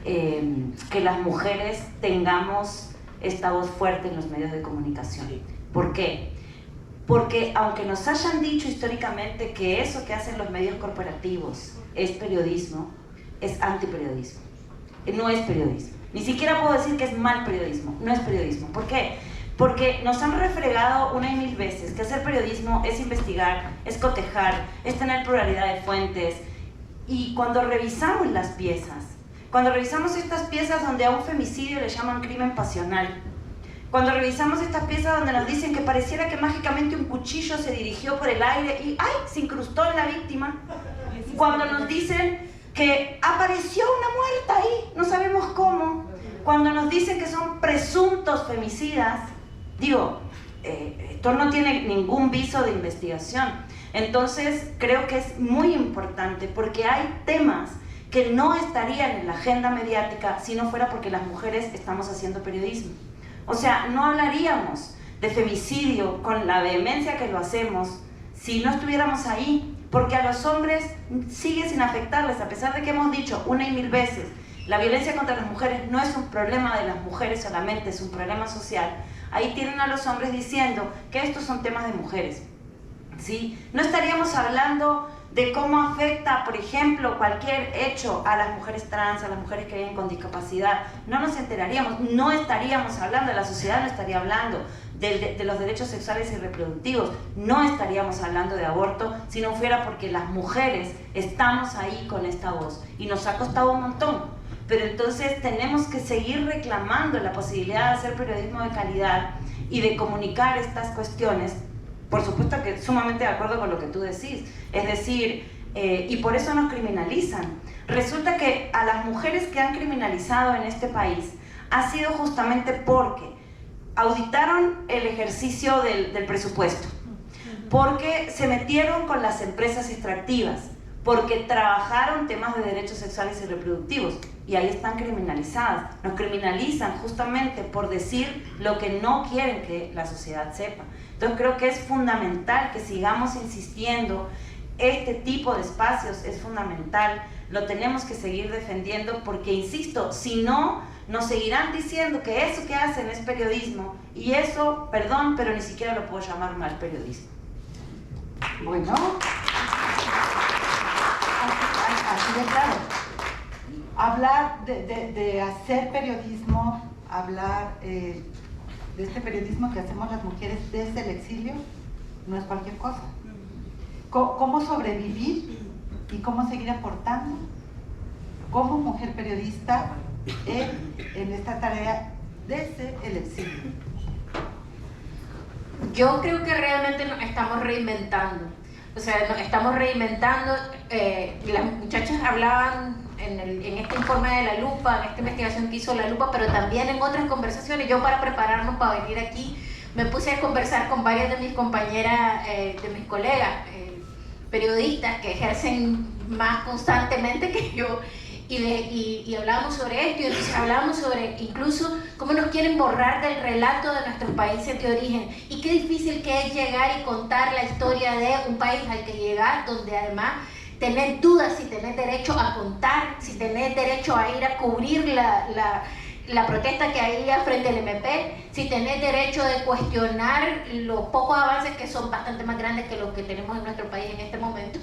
que las mujeres tengamos esta voz fuerte en los medios de comunicación. ¿Por qué? Porque aunque nos hayan dicho históricamente que eso que hacen los medios corporativos es periodismo, es antiperiodismo. No es periodismo. Ni siquiera puedo decir que es mal periodismo. No es periodismo. ¿Por qué? Porque nos han refregado una y mil veces que hacer periodismo es investigar, es cotejar, es tener pluralidad de fuentes. Y cuando revisamos las piezas, cuando revisamos estas piezas donde a un femicidio le llaman crimen pasional, cuando revisamos estas piezas donde nos dicen que pareciera que mágicamente un cuchillo se dirigió por el aire y ¡ay! Se incrustó en la víctima, cuando nos dicen que apareció una muerta ahí, no sabemos cómo, cuando nos dicen que son presuntos femicidas, digo, esto no tiene ningún viso de investigación. Entonces creo que es muy importante porque hay temas que no estarían en la agenda mediática si no fuera porque las mujeres estamos haciendo periodismo. O sea, no hablaríamos de femicidio con la vehemencia que lo hacemos si no estuviéramos ahí, porque a los hombres sigue sin afectarles, a pesar de que hemos dicho una y mil veces, la violencia contra las mujeres no es un problema de las mujeres solamente, es un problema social. Ahí tienen a los hombres diciendo que estos son temas de mujeres, ¿sí? No estaríamos hablando de cómo afecta, por ejemplo, cualquier hecho a las mujeres trans, a las mujeres que viven con discapacidad. No nos enteraríamos, no estaríamos hablando, la sociedad no estaría hablando de los derechos sexuales y reproductivos, no estaríamos hablando de aborto si no fuera porque las mujeres estamos ahí con esta voz y nos ha costado un montón. Pero entonces tenemos que seguir reclamando la posibilidad de hacer periodismo de calidad y de comunicar estas cuestiones. Por supuesto que sumamente de acuerdo con lo que tú decís, es decir, y por eso nos criminalizan. Resulta que a las mujeres que han criminalizado en este país ha sido justamente porque auditaron el ejercicio del presupuesto, porque se metieron con las empresas extractivas, porque trabajaron temas de derechos sexuales y reproductivos y ahí están criminalizadas. Nos criminalizan justamente por decir lo que no quieren que la sociedad sepa. Entonces creo que es fundamental que sigamos insistiendo. Este tipo de espacios es fundamental, lo tenemos que seguir defendiendo porque, insisto, si no, nos seguirán diciendo que eso que hacen es periodismo y eso, perdón, pero ni siquiera lo puedo llamar mal periodismo. Bueno, así de claro. Hablar de hacer periodismo, hablar de este periodismo que hacemos las mujeres desde el exilio, no es cualquier cosa. ¿Cómo sobrevivir y cómo seguir aportando como mujer periodista en esta tarea desde el exilio? Yo creo que realmente nos estamos reinventando. O sea, nos estamos reinventando. Las muchachas hablaban en este informe de la Lupa, en esta investigación que hizo la Lupa, pero también en otras conversaciones. Yo, para prepararnos para venir aquí, me puse a conversar con varias de mis compañeras, de mis colegas periodistas que ejercen más constantemente que yo, y hablábamos sobre esto, y entonces hablábamos sobre incluso cómo nos quieren borrar del relato de nuestros países de origen, y qué difícil que es llegar y contar la historia de un país al que llegar, donde además tenés dudas si tenés derecho a contar, si tenés derecho a ir a cubrir la protesta que había frente al MP, si tenés derecho de cuestionar los pocos avances que son bastante más grandes que los que tenemos en nuestro país en este momento,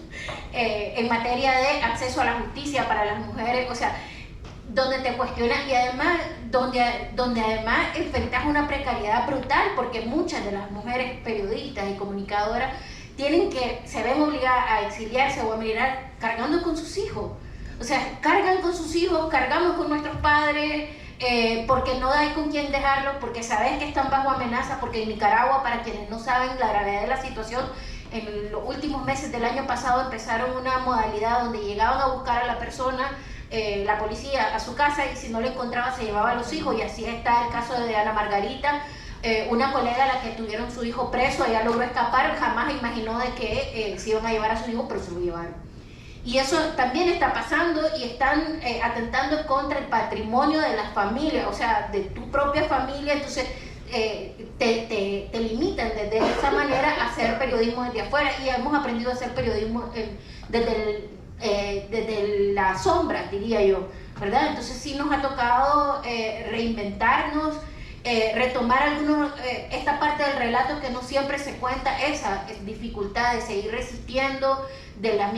en materia de acceso a la justicia para las mujeres, o sea, donde te cuestionas y además donde además enfrentas una precariedad brutal, porque muchas de las mujeres periodistas y comunicadoras se ven obligadas a exiliarse o a emigrar cargando con sus hijos. O sea, cargan con sus hijos, cargamos con nuestros padres, porque no hay con quién dejarlos, porque sabes que están bajo amenaza, porque en Nicaragua, para quienes no saben la gravedad de la situación, en los últimos meses del año pasado empezaron una modalidad donde llegaban a buscar a la persona, la policía, a su casa, y si no le encontraba se llevaba a los hijos, y así está el caso de Ana Margarita, una colega a la que tuvieron su hijo preso. Ella logró escapar, jamás imaginó de que se iban a llevar a su hijo, pero se lo llevaron. Y eso también está pasando, y están atentando contra el patrimonio de las familias, o sea, de tu propia familia. Entonces te limitan desde esa manera a hacer periodismo desde afuera, y hemos aprendido a hacer periodismo desde la sombra, diría yo, ¿verdad? Entonces sí nos ha tocado reinventarnos, retomar esta parte del relato que no siempre se cuenta, esa dificultad de seguir resistiendo de la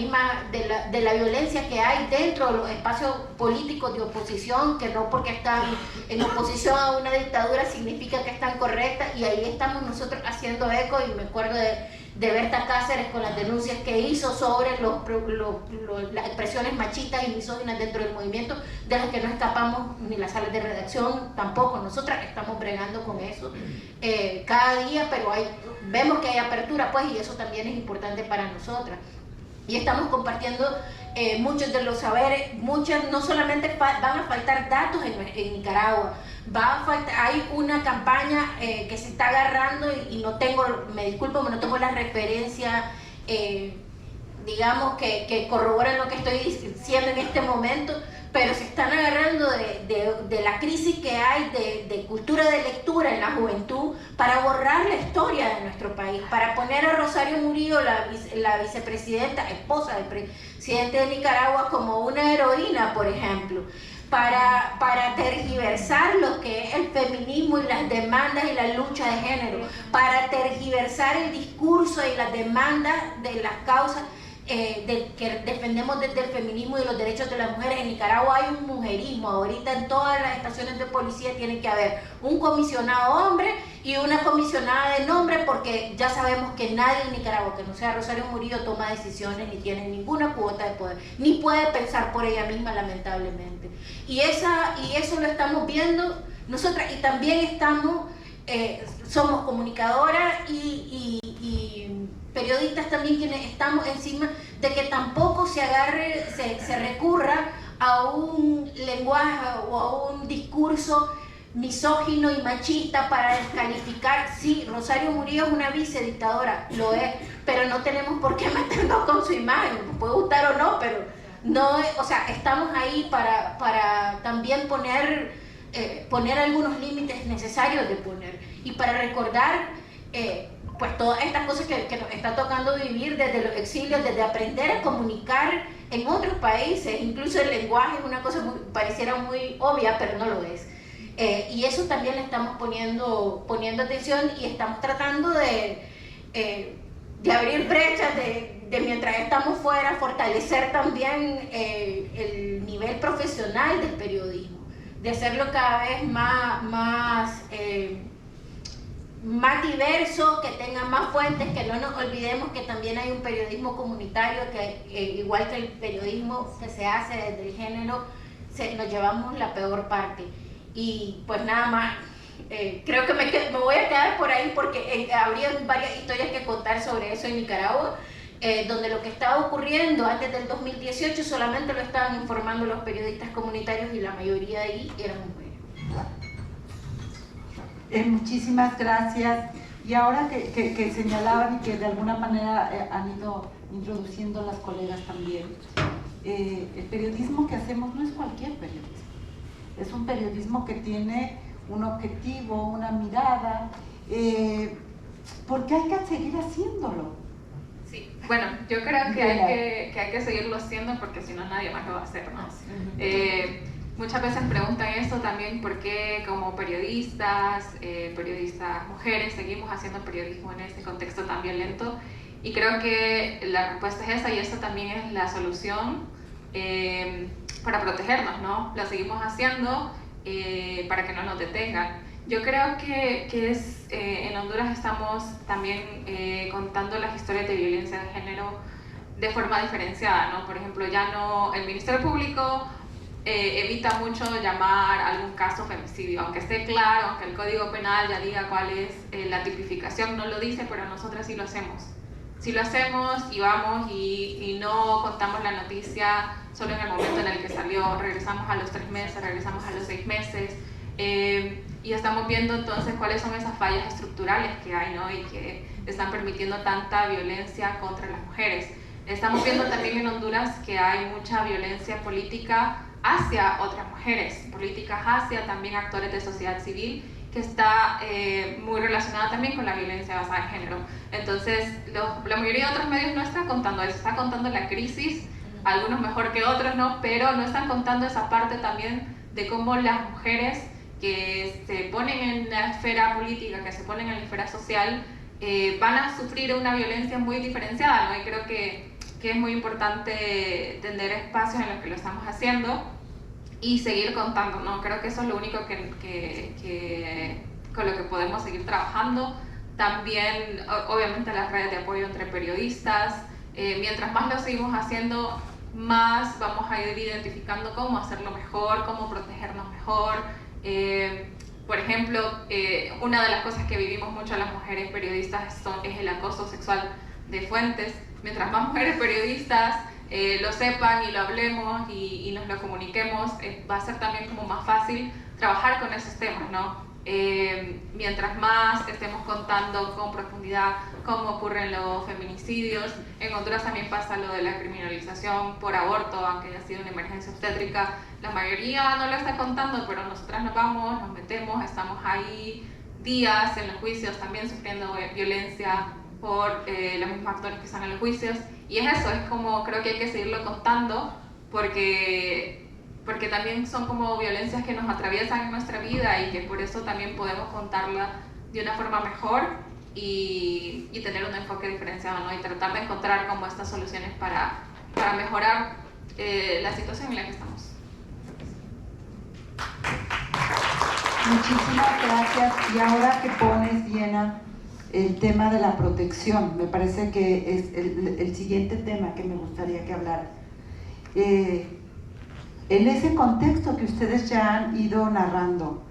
violencia que hay dentro de los espacios políticos de oposición, que no porque están en oposición a una dictadura significa que están correctas, y ahí estamos nosotros haciendo eco. Y me acuerdo de Berta Cáceres con las denuncias que hizo sobre las expresiones machistas y misóginas dentro del movimiento, de las que no escapamos, ni las salas de redacción tampoco. Nosotras estamos bregando con eso cada día, pero vemos que hay apertura, pues, y eso también es importante para nosotras. Y estamos compartiendo muchos de los saberes. No solamente van a faltar datos en Nicaragua, hay una campaña que se está agarrando, y me disculpo, no tengo la referencia, digamos, que corroboran lo que estoy diciendo en este momento, pero se están agarrando de la crisis que hay de cultura de lectura en la juventud para borrar la historia de nuestro país, para poner a Rosario Murillo, la vicepresidenta, esposa del presidente de Nicaragua, como una heroína, por ejemplo, para tergiversar lo que es el feminismo y las demandas y la lucha de género, para tergiversar el discurso y las demandas de las causas que defendemos desde el feminismo y los derechos de las mujeres. En Nicaragua hay un mujerismo. Ahorita en todas las estaciones de policía tiene que haber un comisionado hombre y una comisionada de nombre, porque ya sabemos que nadie en Nicaragua que no sea Rosario Murillo toma decisiones, ni tiene ninguna cuota de poder, ni puede pensar por ella misma, lamentablemente. Y eso lo estamos viendo nosotras, y también somos comunicadoras y periodistas también, quienes estamos encima de que tampoco se recurra a un lenguaje o a un discurso misógino y machista para descalificar. Sí, Rosario Murillo es una vicedictadora, lo es, pero no tenemos por qué meternos con su imagen, nos puede gustar o no, pero no, o sea, estamos ahí para también poner algunos límites necesarios de poner y para recordar pues todas estas cosas que nos está tocando vivir desde los exilios, desde aprender a comunicar en otros países. Incluso el lenguaje es una cosa pareciera muy obvia, pero no lo es. Y eso también le estamos poniendo atención y estamos tratando de abrir brechas, de mientras estamos fuera, fortalecer también el nivel profesional del periodismo, de hacerlo cada vez más diverso, que tenga más fuentes, que no nos olvidemos que también hay un periodismo comunitario, que igual que el periodismo que se hace desde el género, nos llevamos la peor parte. Y pues nada más, creo que me voy a quedar por ahí porque habría varias historias que contar sobre eso en Nicaragua, donde lo que estaba ocurriendo antes del 2018 solamente lo estaban informando los periodistas comunitarios y la mayoría de ahí eran mujeres. Muchísimas gracias. Y ahora que señalaban y que de alguna manera han ido introduciendo las colegas también, el periodismo que hacemos no es cualquier periodismo. Es un periodismo que tiene un objetivo, una mirada, porque hay que seguir haciéndolo. Sí, bueno, yo creo que hay que seguirlo haciendo porque si no nadie más lo va a hacer, ¿no? Muchas veces preguntan esto también, ¿por qué como periodistas mujeres seguimos haciendo periodismo en este contexto tan violento? Y creo que la respuesta es esa, y esa también es la solución para protegernos, ¿no? La seguimos haciendo para que no nos detengan. Yo creo que en Honduras estamos también contando las historias de violencia de género de forma diferenciada, ¿no? Por ejemplo, ya no el Ministerio Público evita mucho llamar algún caso femicidio, aunque esté claro, aunque el Código Penal ya diga cuál es la tipificación, no lo dice, pero nosotras sí lo hacemos. Sí lo hacemos y vamos y no contamos la noticia solo en el momento en el que salió, regresamos a los 3 meses, regresamos a los 6 meses y estamos viendo entonces cuáles son esas fallas estructurales que hay, ¿no? Y que están permitiendo tanta violencia contra las mujeres. Estamos viendo también en Honduras que hay mucha violencia política hacia otras mujeres, políticas hacia también actores de sociedad civil, que está muy relacionada también con la violencia basada en género. Entonces, la mayoría de otros medios no están contando eso, está contando la crisis, algunos mejor que otros, ¿no? Pero no están contando esa parte también de cómo las mujeres que se ponen en la esfera política, que se ponen en la esfera social, van a sufrir una violencia muy diferenciada, ¿no? Y creo que es muy importante tener espacios en los que lo estamos haciendo y seguir contando, ¿no? Creo que eso es lo único con lo que podemos seguir trabajando. También, obviamente, las redes de apoyo entre periodistas. Mientras más lo seguimos haciendo, más vamos a ir identificando cómo hacerlo mejor, cómo protegernos mejor. Por ejemplo, una de las cosas que vivimos mucho las mujeres periodistas es el acoso sexual de fuentes. Mientras más mujeres periodistas lo sepan y lo hablemos y nos lo comuniquemos, va a ser también como más fácil trabajar con esos temas, ¿no? Mientras más estemos contando con profundidad cómo ocurren los feminicidios. En Honduras también pasa lo de la criminalización por aborto, aunque haya sido una emergencia obstétrica. La mayoría no lo está contando, pero nosotras nos vamos, nos metemos, estamos ahí días en los juicios también sufriendo violencia por los mismos actores que están en los juicios. Y es eso, es como creo que hay que seguirlo contando porque también son como violencias que nos atraviesan en nuestra vida y que por eso también podemos contarla de una forma mejor y tener un enfoque diferenciado, ¿no? Y tratar de encontrar como estas soluciones para mejorar la situación en la que estamos. Muchísimas gracias. Y ahora que pones, Diana, el tema de la protección, me parece que es el siguiente tema que me gustaría que hablara. En ese contexto que ustedes ya han ido narrando,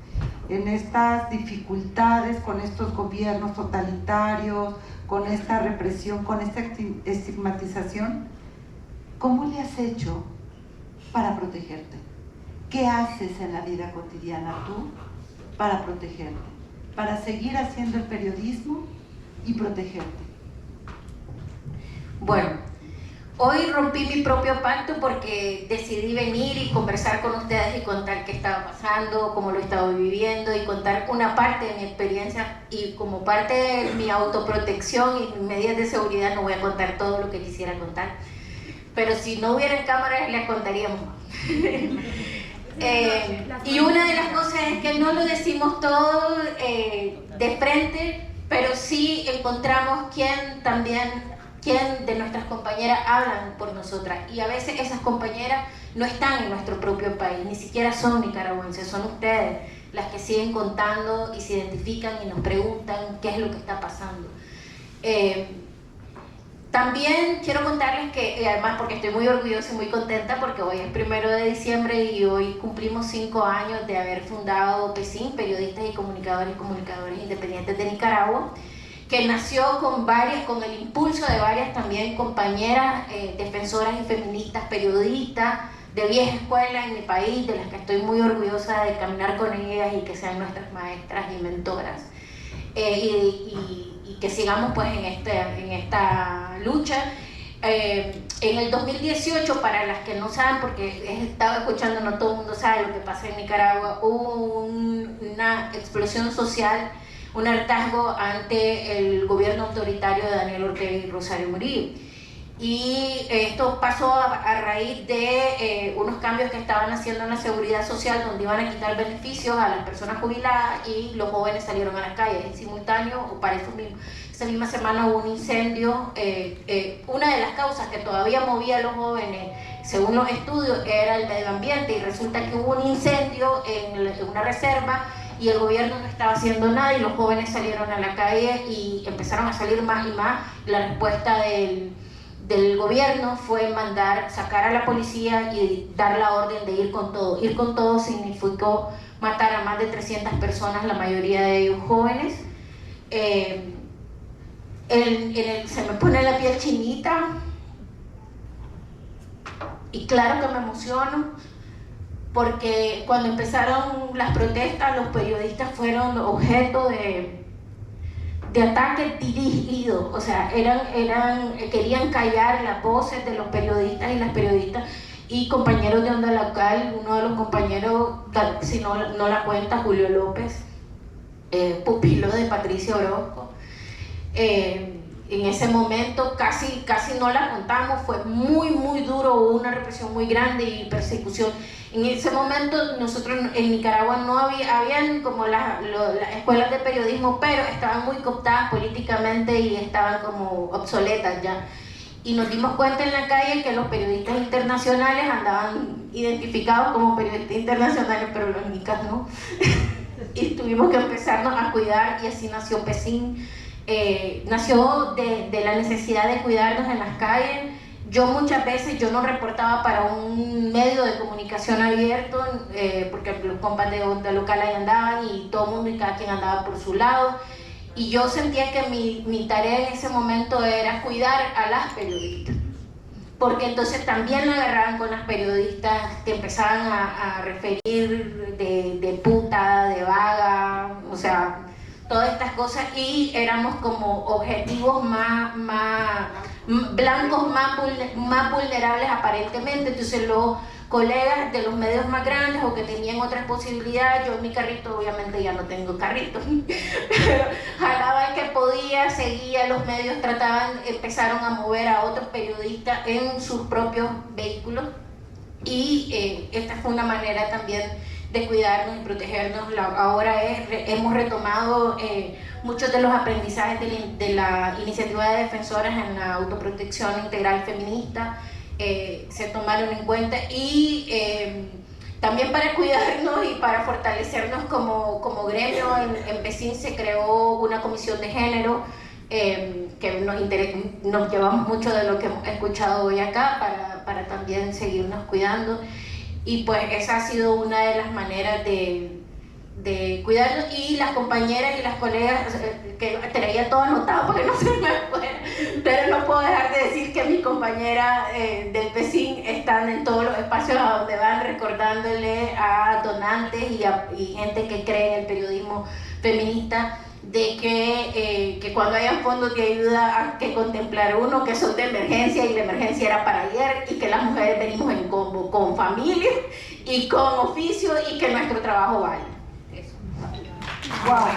en estas dificultades con estos gobiernos totalitarios, con esta represión, con esta estigmatización, ¿cómo le has hecho para protegerte? ¿Qué haces en la vida cotidiana tú para protegerte, para seguir haciendo el periodismo y protegerte. Bueno, hoy rompí mi propio pacto porque decidí venir y conversar con ustedes y contar qué estaba pasando, cómo lo estaba viviendo y contar una parte de mi experiencia, y como parte de mi autoprotección y mis medidas de seguridad no voy a contar todo lo que quisiera contar, pero si no hubieran cámaras les contaríamos. Y una de las cosas es que no lo decimos todo de frente, pero sí encontramos quién de nuestras compañeras hablan por nosotras, y a veces esas compañeras no están en nuestro propio país, ni siquiera son nicaragüenses, son ustedes las que siguen contando y se identifican y nos preguntan qué es lo que está pasando. También quiero contarles que, además porque estoy muy orgullosa y muy contenta porque hoy es 1 de diciembre y hoy cumplimos 5 años de haber fundado PECIN, Periodistas y Comunicadores Independientes de Nicaragua, que nació con el impulso de varias también compañeras defensoras y feministas, periodistas de vieja escuela en mi país, de las que estoy muy orgullosa de caminar con ellas y que sean nuestras maestras y mentoras, y que sigamos pues en esta lucha. En el 2018, para las que no saben, porque he estado escuchando, no todo el mundo sabe lo que pasa en Nicaragua, hubo una explosión social, un hartazgo ante el gobierno autoritario de Daniel Ortega y Rosario Murillo. Y esto pasó a raíz de unos cambios que estaban haciendo en la seguridad social, donde iban a quitar beneficios a las personas jubiladas y los jóvenes salieron a las calles. En simultáneo, o para eso mismo, esa misma semana hubo un incendio. Una de las causas que todavía movía a los jóvenes, según los estudios, era el medio ambiente, y resulta que hubo un incendio en una reserva y el gobierno no estaba haciendo nada y los jóvenes salieron a la calle y empezaron a salir más y más. La respuesta del gobierno fue sacar a la policía y dar la orden de ir con todo. Ir con todo significó matar a más de 300 personas, la mayoría de ellos jóvenes. Se me pone la piel chinita y claro que me emociono, porque cuando empezaron las protestas los periodistas fueron objeto de ataques dirigidos, o sea, querían callar las voces de los periodistas y las periodistas y compañeros de Onda Local. Uno de los compañeros, si no la cuenta, Julio López, pupilo de Patricia Orozco, en ese momento casi no la contamos, fue muy duro, hubo una represión muy grande y persecución. En ese momento nosotros en Nicaragua no habían como las escuelas de periodismo, pero estaban muy cooptadas políticamente y estaban como obsoletas ya. Y nos dimos cuenta en la calle que los periodistas internacionales andaban identificados como periodistas internacionales, pero los nicas no. Y tuvimos que empezarnos a cuidar, y así nació PECIN. Nació de la necesidad de cuidarnos en las calles. Yo muchas veces no reportaba para un medio de comunicación abierto, porque los compas de Onda Local ahí andaban y todo el mundo y cada quien andaba por su lado, y yo sentía que mi tarea en ese momento era cuidar a las periodistas, porque entonces también la agarraban con las periodistas, que empezaban a referir de puta, de vaga, o sea, todas estas cosas, y éramos como objetivos más blancos, más vulnerables aparentemente. Entonces los colegas de los medios más grandes o que tenían otras posibilidades, yo en mi carrito obviamente ya no tengo carrito, pero jalaba el que podía, seguía los medios, empezaron a mover a otros periodistas en sus propios vehículos, y esta fue una manera también de cuidarnos y protegernos. Ahora hemos retomado muchos de los aprendizajes de la iniciativa de defensoras en la autoprotección integral feminista, se tomaron en cuenta, y también para cuidarnos y para fortalecernos como gremio, en PECIN se creó una comisión de género, que nos llevamos mucho de lo que hemos escuchado hoy acá para también seguirnos cuidando. Y pues esa ha sido una de las maneras de cuidarnos, y las compañeras y las colegas, que traía todo anotado porque no se me fuera, Pero no puedo dejar de decir que mis compañeras del PECIN están en todos los espacios a donde van recordándole a donantes y gente que cree en el periodismo feminista de que cuando hayan fondos de ayuda hay que contemplar uno que son de emergencia y la emergencia era para ayer y que las mujeres venimos en combo con familia y con oficio y que nuestro trabajo vale. Eso. Wow.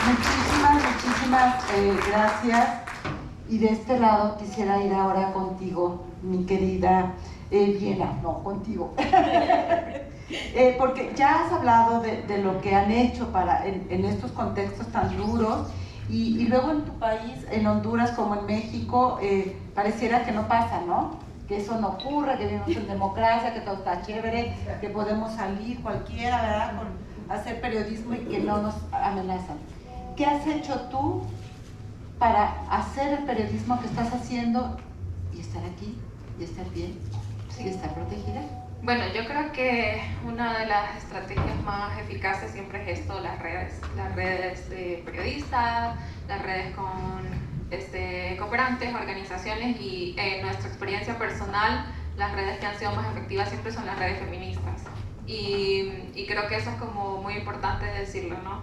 Muchísimas gracias. Y de este lado quisiera ir ahora contigo, mi querida Viena, no, contigo. Porque ya has hablado de lo que han hecho en estos contextos tan duros y luego en tu país, en Honduras como en México, pareciera que no pasa, ¿no? Que eso no ocurre, que vivimos en democracia, que todo está chévere, que podemos salir cualquiera, ¿verdad? Con hacer periodismo y que no nos amenazan. ¿Qué has hecho tú para hacer el periodismo que estás haciendo y estar aquí, y estar bien, y estar protegida? Bueno, yo creo que una de las estrategias más eficaces siempre es esto, las redes de periodistas, las redes con cooperantes, organizaciones y en nuestra experiencia personal, las redes que han sido más efectivas siempre son las redes feministas y creo que eso es como muy importante decirlo, ¿no?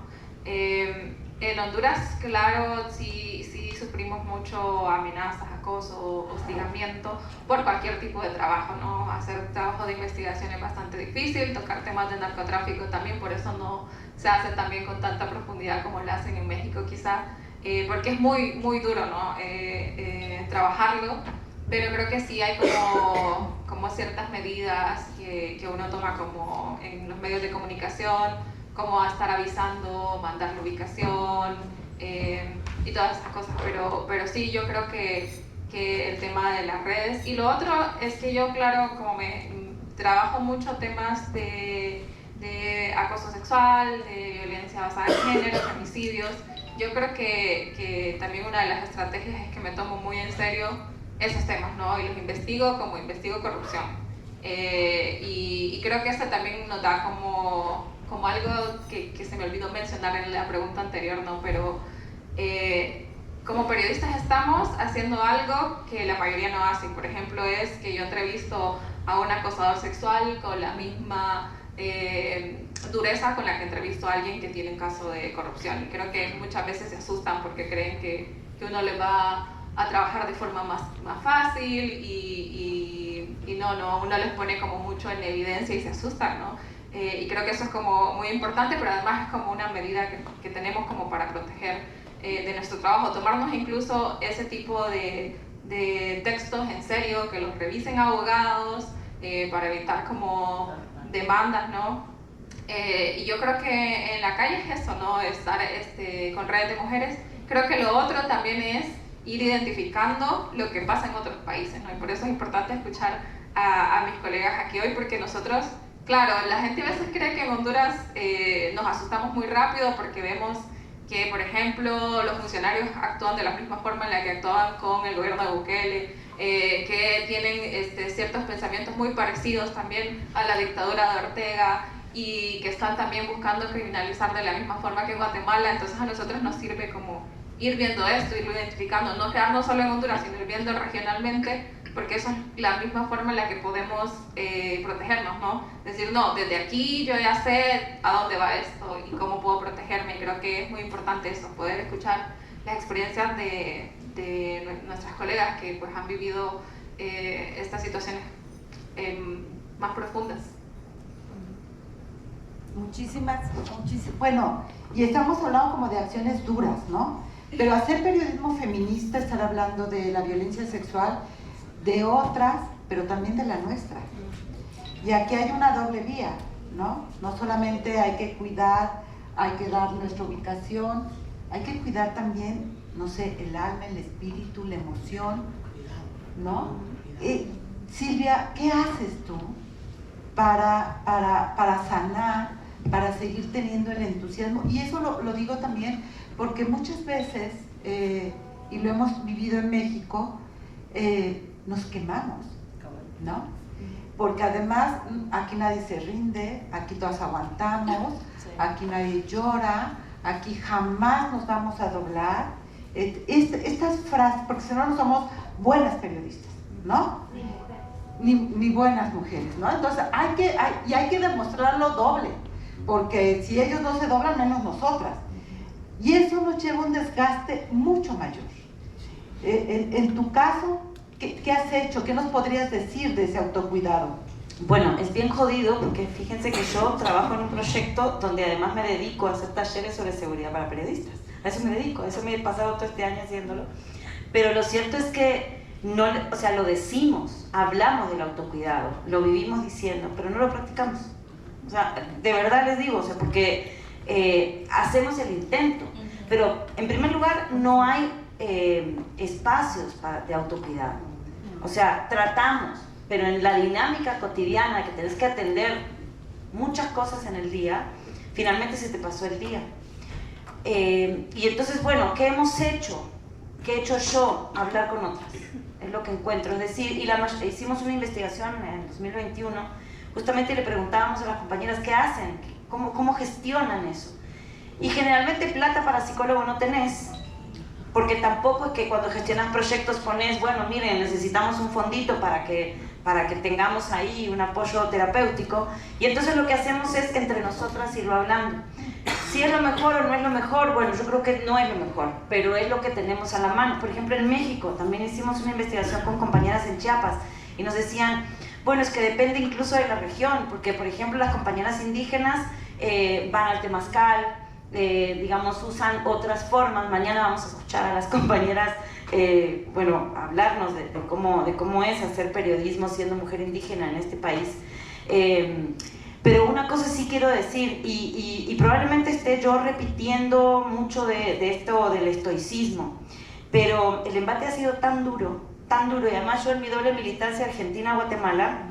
En Honduras, claro, sí sufrimos mucho amenazas, acoso, hostigamiento por cualquier tipo de trabajo, ¿no? Hacer trabajo de investigación es bastante difícil, tocar temas de narcotráfico también, por eso no se hace también con tanta profundidad como lo hacen en México quizá, porque es muy duro, ¿no? Trabajarlo, pero creo que sí hay como ciertas medidas que uno toma como en los medios de comunicación, como a estar avisando, mandar la ubicación y todas esas cosas, pero sí, yo creo que el tema de las redes. Y lo otro es que yo, claro, como trabajo mucho temas de acoso sexual, de violencia basada en género, femicidios, yo creo que también una de las estrategias es que me tomo muy en serio esos temas, ¿no? Y los investigo como investigo corrupción. Y creo que esto también nos da como algo que se me olvidó mencionar en la pregunta anterior, ¿no? Pero como periodistas estamos haciendo algo que la mayoría no hace. Por ejemplo, es que yo entrevisto a un acosador sexual con la misma dureza con la que entrevisto a alguien que tiene un caso de corrupción. Y creo que muchas veces se asustan porque creen que uno le va a trabajar de forma más fácil y no, uno les pone como mucho en evidencia y se asustan, ¿no? Y creo que eso es como muy importante, pero además es como una medida que tenemos como para proteger de nuestro trabajo, tomarnos incluso ese tipo de textos en serio, que los revisen abogados para evitar como demandas, ¿no? Y yo creo que en la calle es eso, ¿no? Estar con redes de mujeres. Creo que lo otro también es ir identificando lo que pasa en otros países, ¿no? Y por eso es importante escuchar a mis colegas aquí hoy, porque nosotros, claro, la gente a veces cree que en Honduras nos asustamos muy rápido porque vemos que, por ejemplo, los funcionarios actúan de la misma forma en la que actuaban con el gobierno de Bukele, que tienen ciertos pensamientos muy parecidos también a la dictadura de Ortega y que están también buscando criminalizar de la misma forma que en Guatemala. Entonces a nosotros nos sirve como ir viendo esto, irlo identificando, no quedarnos solo en Honduras, sino ir viendo regionalmente, porque eso es la misma forma en la que podemos protegernos, ¿no? Decir, no, desde aquí yo ya sé a dónde va esto y cómo puedo protegerme. Creo que es muy importante eso, poder escuchar las experiencias de nuestras colegas que pues han vivido estas situaciones más profundas. Muchísimas, bueno, y estamos hablando como de acciones duras, ¿no? Pero hacer periodismo feminista, estar hablando de la violencia sexual, de otras, pero también de la nuestra. Y aquí hay una doble vía, ¿no? No solamente hay que cuidar, hay que dar nuestra ubicación, hay que cuidar también, no sé, el alma, el espíritu, la emoción, ¿no? Silvia, ¿qué haces tú para sanar, para seguir teniendo el entusiasmo? Y eso lo digo también porque muchas veces, y lo hemos vivido en México, nos quemamos, ¿no? Porque además aquí nadie se rinde, aquí todas aguantamos, aquí nadie llora, aquí jamás nos vamos a doblar estas frases, porque si no, no somos buenas periodistas, ¿no? Ni buenas mujeres, ¿no? Entonces hay que demostrarlo doble, porque si ellos no se doblan, menos nosotras. Y eso nos lleva a un desgaste mucho mayor. En tu caso, ¿qué has hecho? ¿Qué nos podrías decir de ese autocuidado? Bueno, es bien jodido porque fíjense que yo trabajo en un proyecto donde además me dedico a hacer talleres sobre seguridad para periodistas. A eso me dedico, a eso me he pasado todo este año haciéndolo. Pero lo cierto es que no, o sea, lo decimos, hablamos del autocuidado, lo vivimos diciendo, pero no lo practicamos. O sea, de verdad les digo, o sea, porque hacemos el intento, pero en primer lugar no hay espacios de autocuidado. O sea, tratamos, pero en la dinámica cotidiana que tenés que atender muchas cosas en el día, finalmente se te pasó el día. Y entonces, bueno, ¿qué hemos hecho? ¿Qué he hecho yo? Hablar con otras, es lo que encuentro. Es decir, hicimos una investigación en 2021, justamente le preguntábamos a las compañeras qué hacen, cómo gestionan eso. Y generalmente plata para psicólogo no tenés, porque tampoco es que cuando gestionas proyectos pones, bueno, miren, necesitamos un fondito para que tengamos ahí un apoyo terapéutico, y entonces lo que hacemos es entre nosotras irlo hablando. Si es lo mejor o no es lo mejor, bueno, yo creo que no es lo mejor, pero es lo que tenemos a la mano. Por ejemplo, en México también hicimos una investigación con compañeras en Chiapas y nos decían, bueno, es que depende incluso de la región, porque por ejemplo las compañeras indígenas van al temazcal, digamos, usan otras formas. Mañana vamos a escuchar a las compañeras bueno, hablarnos de cómo es hacer periodismo siendo mujer indígena en este país. Pero una cosa sí quiero decir, y probablemente esté yo repitiendo mucho de esto del estoicismo, pero el embate ha sido tan duro, y además yo en mi doble militancia Argentina-Guatemala,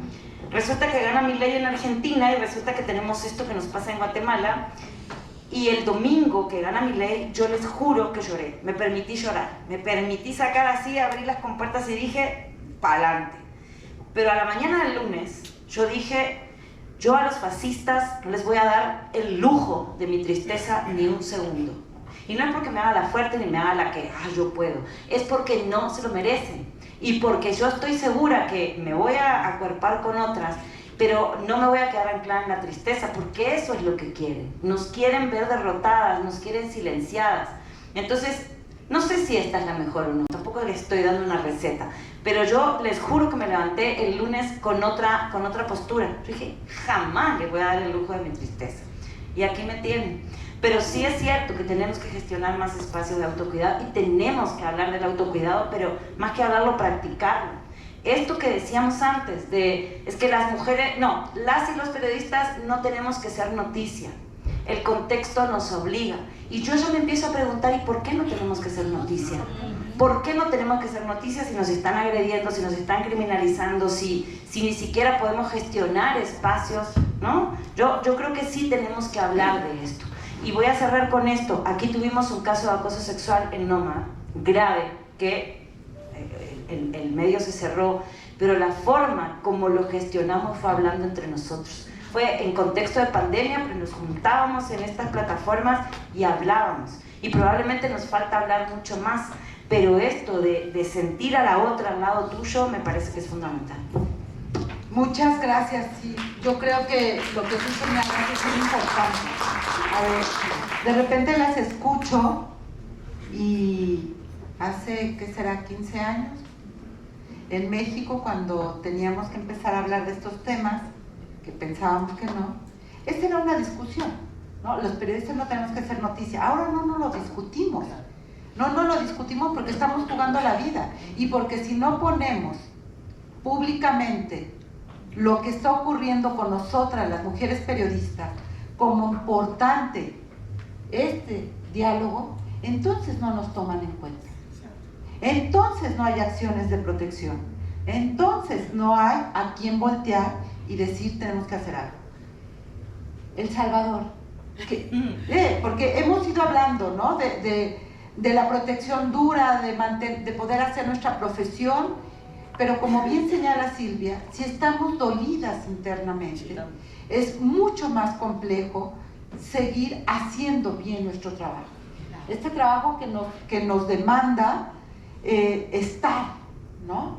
resulta que gana Milei en Argentina y resulta que tenemos esto que nos pasa en Guatemala. Y el domingo que gana Milei, yo les juro que lloré, me permití llorar, me permití sacar así, abrir las compuertas y dije, pa'lante. Pero a la mañana del lunes, yo dije, yo a los fascistas no les voy a dar el lujo de mi tristeza ni un segundo. Y no es porque me haga la fuerte ni me haga la que, yo puedo, es porque no se lo merecen. Y porque yo estoy segura que me voy a acuerpar con otras, pero no me voy a quedar anclada en la tristeza, porque eso es lo que quieren. Nos quieren ver derrotadas, nos quieren silenciadas. Entonces, no sé si esta es la mejor o no, tampoco les estoy dando una receta, pero yo les juro que me levanté el lunes con otra postura. Yo dije, jamás le voy a dar el lujo de mi tristeza. Y aquí me tienen. Pero sí es cierto que tenemos que gestionar más espacios de autocuidado y tenemos que hablar del autocuidado, pero más que hablarlo, practicarlo. Esto que decíamos antes, es que las mujeres, no, las y los periodistas no tenemos que ser noticia. El contexto nos obliga. Y yo ya me empiezo a preguntar, ¿y por qué no tenemos que ser noticia? ¿Por qué no tenemos que ser noticia si nos están agrediendo, si nos están criminalizando, si ni siquiera podemos gestionar espacios, ¿no? Yo creo que sí tenemos que hablar de esto. Y voy a cerrar con esto. Aquí tuvimos un caso de acoso sexual en Noma, grave, que el medio se cerró, pero la forma como lo gestionamos fue hablando entre nosotros. Fue en contexto de pandemia, pero nos juntábamos en estas plataformas y hablábamos. Y probablemente nos falta hablar mucho más, pero esto de sentir a la otra al lado tuyo me parece que es fundamental. Muchas gracias, sí. Yo creo que lo que tú señalas es muy importante. A ver, de repente las escucho y hace, ¿qué será? 15 años, en México, cuando teníamos que empezar a hablar de estos temas, que pensábamos que no, esta era una discusión, ¿no? Los periodistas no tenemos que hacer noticia. Ahora no lo discutimos. No lo discutimos porque estamos jugando la vida y porque si no ponemos públicamente lo que está ocurriendo con nosotras, las mujeres periodistas, como importante este diálogo, entonces no nos toman en cuenta. Entonces no hay acciones de protección. Entonces no hay a quien voltear y decir tenemos que hacer algo. El Salvador. Porque hemos ido hablando, ¿no? de la protección dura, de poder hacer nuestra profesión, pero como bien señala Silvia, si estamos dolidas internamente, es mucho más complejo seguir haciendo bien nuestro trabajo. este trabajo que nos demanda estar, ¿no?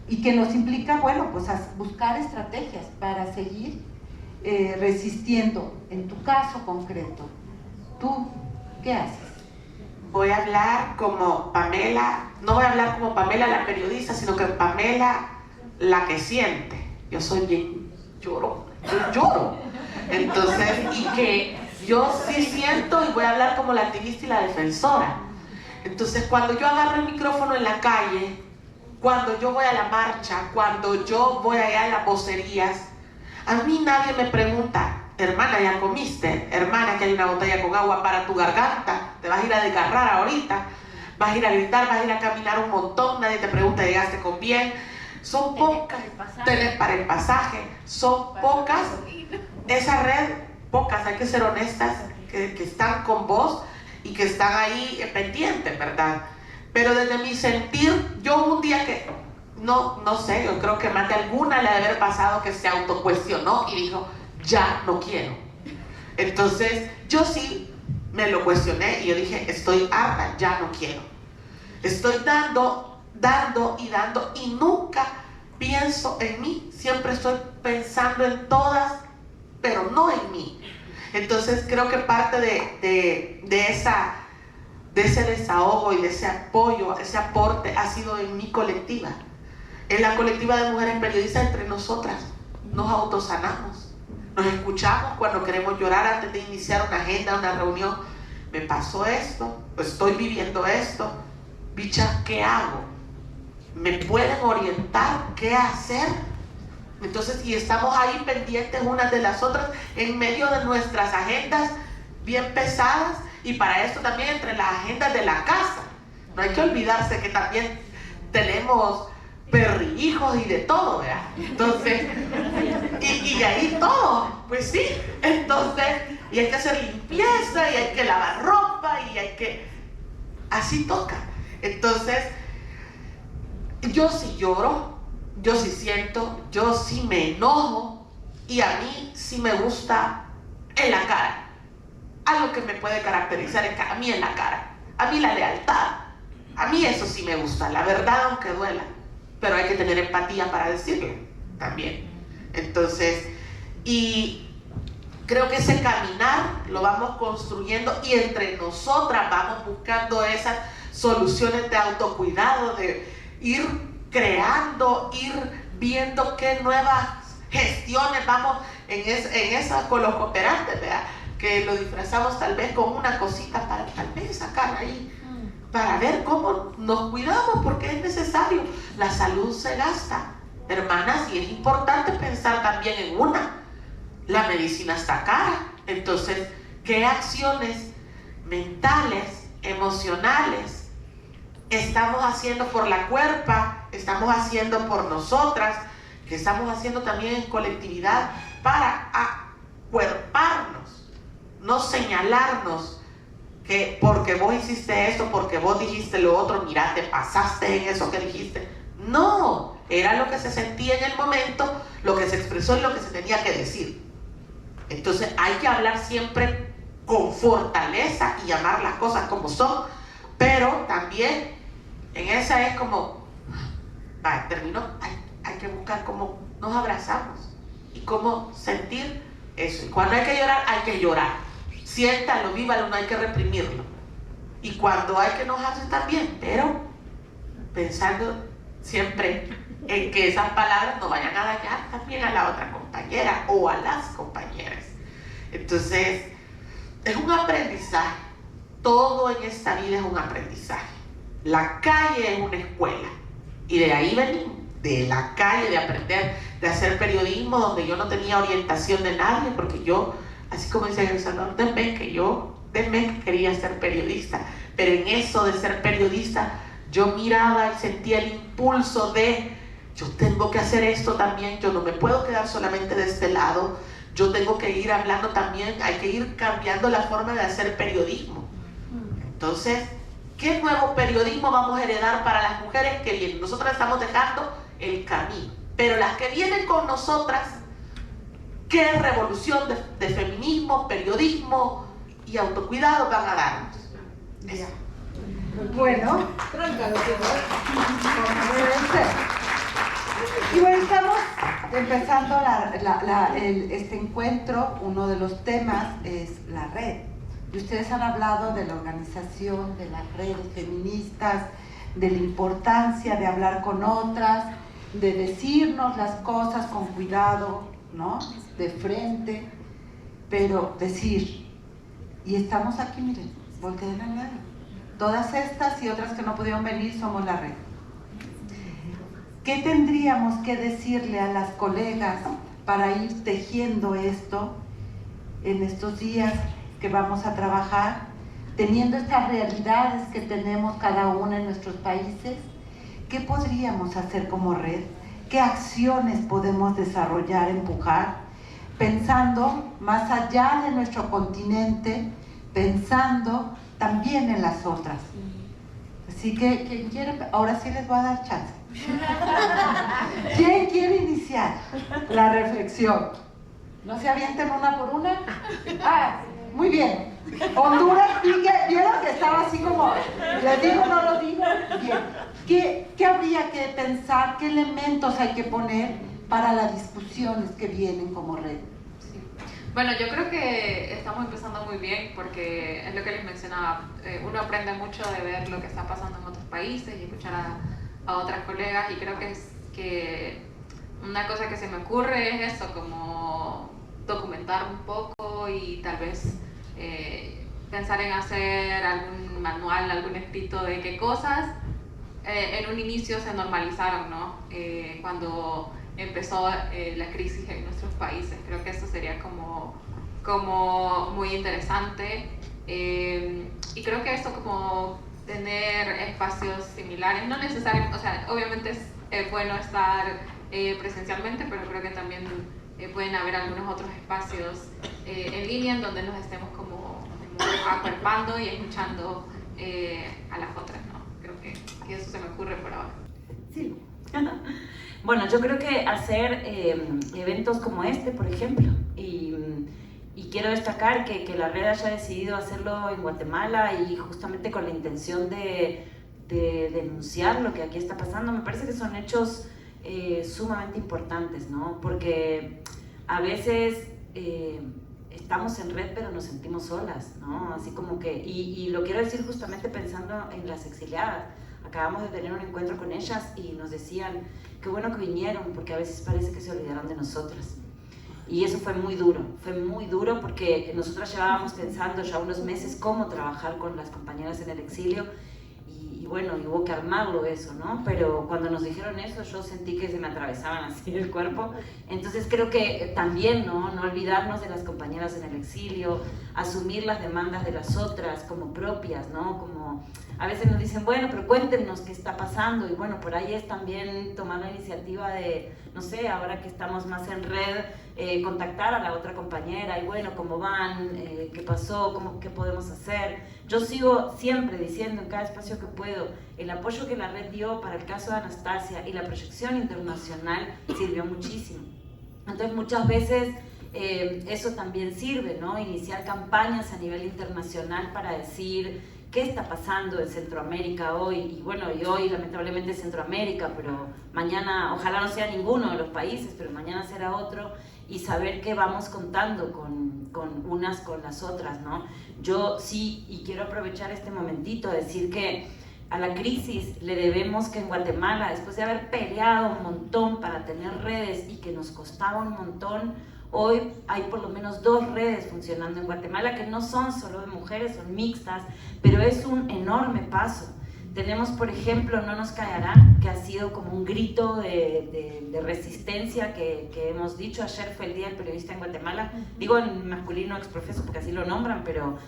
Y que nos implica, bueno, pues buscar estrategias para seguir resistiendo. En tu caso concreto, ¿tú qué haces? Voy a hablar como Pamela, no voy a hablar como Pamela la periodista, sino que Pamela la que siente. Yo soy bien yo lloro. Entonces, y que yo sí siento, y voy a hablar como la activista y la defensora. Entonces, cuando yo agarro el micrófono en la calle, cuando yo voy a la marcha, cuando yo voy allá a las vocerías, a mí nadie me pregunta, hermana, ¿ya comiste? Hermana, que hay una botella con agua para tu garganta, te vas a ir a desgarrar ahorita, vas a ir a gritar, vas a ir a caminar un montón, nadie te pregunta, ¿llegaste con bien? Son pocas, tenés para el pasaje, son pocas, esa red, pocas, hay que ser honestas, que están con vos y que están ahí pendientes, ¿verdad? Pero desde mi sentir, yo un día que, no sé, yo creo que más de alguna le ha de haber pasado que se autocuestionó y dijo, ya no quiero. Entonces, yo sí me lo cuestioné y yo dije, estoy harta, ya no quiero. Estoy dando y nunca pienso en mí, siempre estoy pensando en todas, pero no en mí. Entonces creo que parte de ese desahogo y de ese apoyo, ese aporte ha sido en mi colectiva. En la colectiva de mujeres periodistas, entre nosotras nos autosanamos, nos escuchamos cuando queremos llorar antes de iniciar una agenda, una reunión. Me pasó esto, estoy viviendo esto, bicha, ¿qué hago? ¿Me pueden orientar qué hacer? Entonces, y estamos ahí pendientes unas de las otras en medio de nuestras agendas bien pesadas, y para esto también entre las agendas de la casa. No hay que olvidarse que también tenemos perrijos y de todo, ¿verdad? Entonces, y ahí todo, pues sí. Entonces, y hay que hacer limpieza, y hay que lavar ropa, y hay que... Así toca. Entonces, yo sí lloro, yo sí siento, yo sí me enojo, y a mí sí me gusta en la cara. Algo que me puede caracterizar es que a mí en la cara, a mí la lealtad, a mí eso sí me gusta, la verdad aunque duela, pero hay que tener empatía para decirlo también. Entonces, y creo que ese caminar lo vamos construyendo y entre nosotras vamos buscando esas soluciones de autocuidado, de ir creando, ir viendo qué nuevas gestiones vamos en esa con los cooperantes, ¿verdad? Que lo disfrazamos tal vez con una cosita para tal vez sacar ahí, para ver cómo nos cuidamos, porque es necesario. La salud se gasta, hermanas, y es importante pensar también en la medicina está cara. Entonces, ¿qué acciones mentales, emocionales estamos haciendo por la cuerpa, estamos haciendo por nosotras, que estamos haciendo también en colectividad para acuerparnos, no señalarnos que porque vos hiciste esto, porque vos dijiste lo otro, mira, te pasaste en eso que dijiste? No, era lo que se sentía en el momento, lo que se expresó y lo que se tenía que decir. Entonces hay que hablar siempre con fortaleza y llamar las cosas como son, pero también en esa es como, terminó, hay que buscar cómo nos abrazamos y cómo sentir eso. Y cuando hay que llorar, hay que llorar. Siéntalo, vívalo, no hay que reprimirlo. Y cuando hay que enojarse también, pero pensando siempre en que esas palabras no vayan a dañar también a la otra compañera o a las compañeras. Entonces, es un aprendizaje. Todo en esta vida es un aprendizaje. La calle es una escuela. Y de ahí venimos, de la calle, de aprender, de hacer periodismo, donde yo no tenía orientación de nadie, porque yo, así como dice El Salvador, denme que quería ser periodista. Pero en eso de ser periodista, yo miraba y sentía el impulso de, yo tengo que hacer esto también, yo no me puedo quedar solamente de este lado, yo tengo que ir hablando también, hay que ir cambiando la forma de hacer periodismo. Entonces, ¿qué nuevo periodismo vamos a heredar para las mujeres que vienen? Nosotras estamos dejando el camino, pero las que vienen con nosotras, ¿qué revolución de feminismo, periodismo y autocuidado van a darnos. Eso. Bueno, como debe ser. Y bueno, estamos empezando este encuentro. Uno de los temas es la red. Y ustedes han hablado de la organización, de las redes feministas, de la importancia de hablar con otras, de decirnos las cosas con cuidado, ¿no? De frente, pero decir. Y estamos aquí, miren, volteen al lado. Todas estas y otras que no pudieron venir somos la red. ¿Qué tendríamos que decirle a las colegas para ir tejiendo esto en estos días que vamos a trabajar, teniendo estas realidades que tenemos cada una en nuestros países? ¿Qué podríamos hacer como red? ¿Qué acciones podemos desarrollar, empujar? Pensando más allá de nuestro continente, pensando también en las otras. Así que, ¿quién quiere? Ahora sí les voy a dar chance. ¿Quién quiere iniciar la reflexión? ¿No se avienten una por una? Ah, muy bien. Honduras, ¿vieron que estaba así como, les digo, no lo digo? Bien. ¿Qué habría que pensar? ¿Qué elementos hay que poner para las discusiones que vienen como red? Bueno, yo creo que estamos empezando muy bien porque es lo que les mencionaba, uno aprende mucho de ver lo que está pasando en otros países y escuchar a otras colegas, y creo que una cosa que se me ocurre es eso, como documentar un poco y tal vez pensar en hacer algún manual, algún escrito de qué cosas en un inicio se normalizaron, ¿no? Cuando empezó la crisis en nuestros países. Creo que eso sería como muy interesante, y creo que eso, como tener espacios similares, no necesariamente, o sea, obviamente es bueno estar presencialmente, pero creo que también pueden haber algunos otros espacios en línea en donde nos estemos como acuerpando y escuchando a las otras, ¿no? Creo que eso se me ocurre por ahora. Sí. Bueno, yo creo que hacer eventos como este, por ejemplo, y quiero destacar que la red haya decidido hacerlo en Guatemala y justamente con la intención de denunciar lo que aquí está pasando, me parece que son hechos sumamente importantes, ¿no? Porque a veces estamos en red pero nos sentimos solas, ¿no? Así como que, y lo quiero decir justamente pensando en las exiliadas. Acabamos de tener un encuentro con ellas y nos decían, qué bueno que vinieron, porque a veces parece que se olvidaron de nosotras. Y eso fue muy duro porque nosotras llevábamos pensando ya unos meses cómo trabajar con las compañeras en el exilio, y bueno, y hubo que armarlo eso, ¿no? Pero cuando nos dijeron eso, yo sentí que se me atravesaban así el cuerpo. Entonces creo que también, ¿no? No olvidarnos de las compañeras en el exilio, asumir las demandas de las otras como propias, ¿no? Como a veces nos dicen, bueno, pero cuéntenos qué está pasando, y bueno, por ahí es también tomar la iniciativa de, no sé, ahora que estamos más en red, contactar a la otra compañera, y bueno, cómo van, qué pasó, qué podemos hacer. Yo sigo siempre diciendo en cada espacio que puedo, el apoyo que la red dio para el caso de Anastasia y la proyección internacional sirvió muchísimo. Entonces muchas veces eso también sirve, ¿no? Iniciar campañas a nivel internacional para decir qué está pasando en Centroamérica hoy, y bueno, y hoy lamentablemente es Centroamérica, pero mañana ojalá no sea ninguno de los países, pero mañana será otro, y saber qué vamos contando con unas con las otras, ¿no? Yo sí, y quiero aprovechar este momentito a decir que a la crisis le debemos que en Guatemala, después de haber peleado un montón para tener redes y que nos costaba un montón, hoy hay por lo menos 2 redes funcionando en Guatemala que no son solo de mujeres, son mixtas, pero es un enorme paso. Tenemos, por ejemplo, No Nos Callarán, que ha sido como un grito de resistencia que hemos dicho. Ayer fue el Día del Periodista en Guatemala, digo en masculino exprofeso porque así lo nombran, pero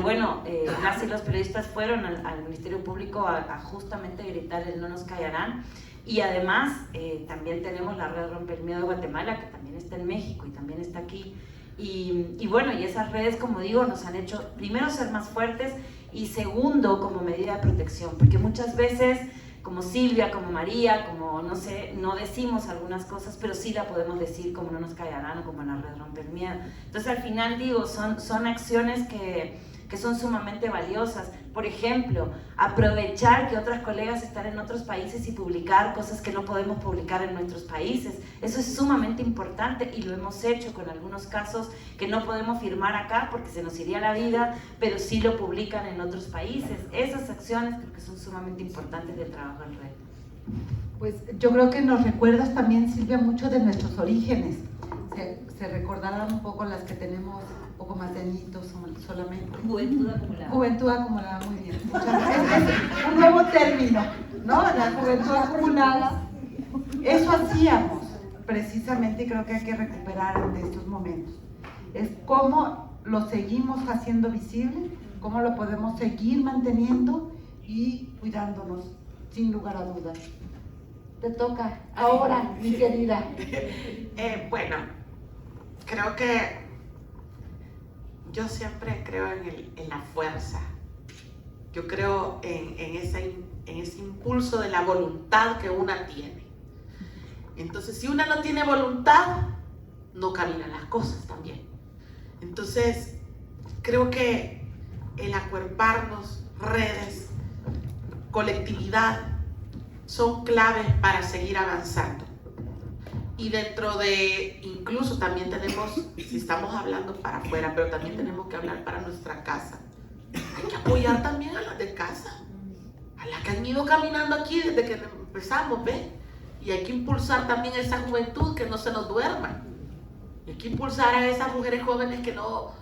bueno, las y los periodistas fueron al Ministerio Público a justamente gritar el No Nos Callarán. Y además también tenemos la Red Rompe el Miedo de Guatemala, que también está en México y también está aquí. Y bueno, y esas redes, como digo, nos han hecho primero ser más fuertes y segundo como medida de protección, porque muchas veces como Silvia, como María, como no sé, no decimos algunas cosas, pero sí la podemos decir como No nos callarán o como en la red Rompe el Miedo. Entonces al final digo, son acciones que son sumamente valiosas. Por ejemplo, aprovechar que otras colegas están en otros países y publicar cosas que no podemos publicar en nuestros países. Eso es sumamente importante y lo hemos hecho con algunos casos que no podemos firmar acá porque se nos iría la vida, pero sí lo publican en otros países. Esas acciones creo que son sumamente importantes del trabajo en red. Pues yo creo que nos recuerdas también, Silvia, mucho de nuestros orígenes. Se recordarán un poco las que tenemos un poco más de añitos solamente. Juventud acumulada. Juventud acumulada, muy bien. Muchas gracias. Es un nuevo término, ¿no? La juventud acumulada. Eso hacíamos precisamente y creo que hay que recuperar en estos momentos. Es cómo lo seguimos haciendo visible, cómo lo podemos seguir manteniendo y cuidándonos, sin lugar a dudas. Te toca ahora, mi querida. Bueno, creo que yo siempre creo en la fuerza. Yo creo en ese impulso de la voluntad que una tiene. Entonces, si una no tiene voluntad, no caminan las cosas también. Entonces, creo que el acuerparnos, redes, colectividad, son claves para seguir avanzando. Y dentro de, incluso también tenemos, si estamos hablando para afuera, pero también tenemos que hablar para nuestra casa. Hay que apoyar también a las de casa, a las que han ido caminando aquí desde que empezamos, ¿ves? Y hay que impulsar también a esa juventud que no se nos duerma. Y hay que impulsar a esas mujeres jóvenes que no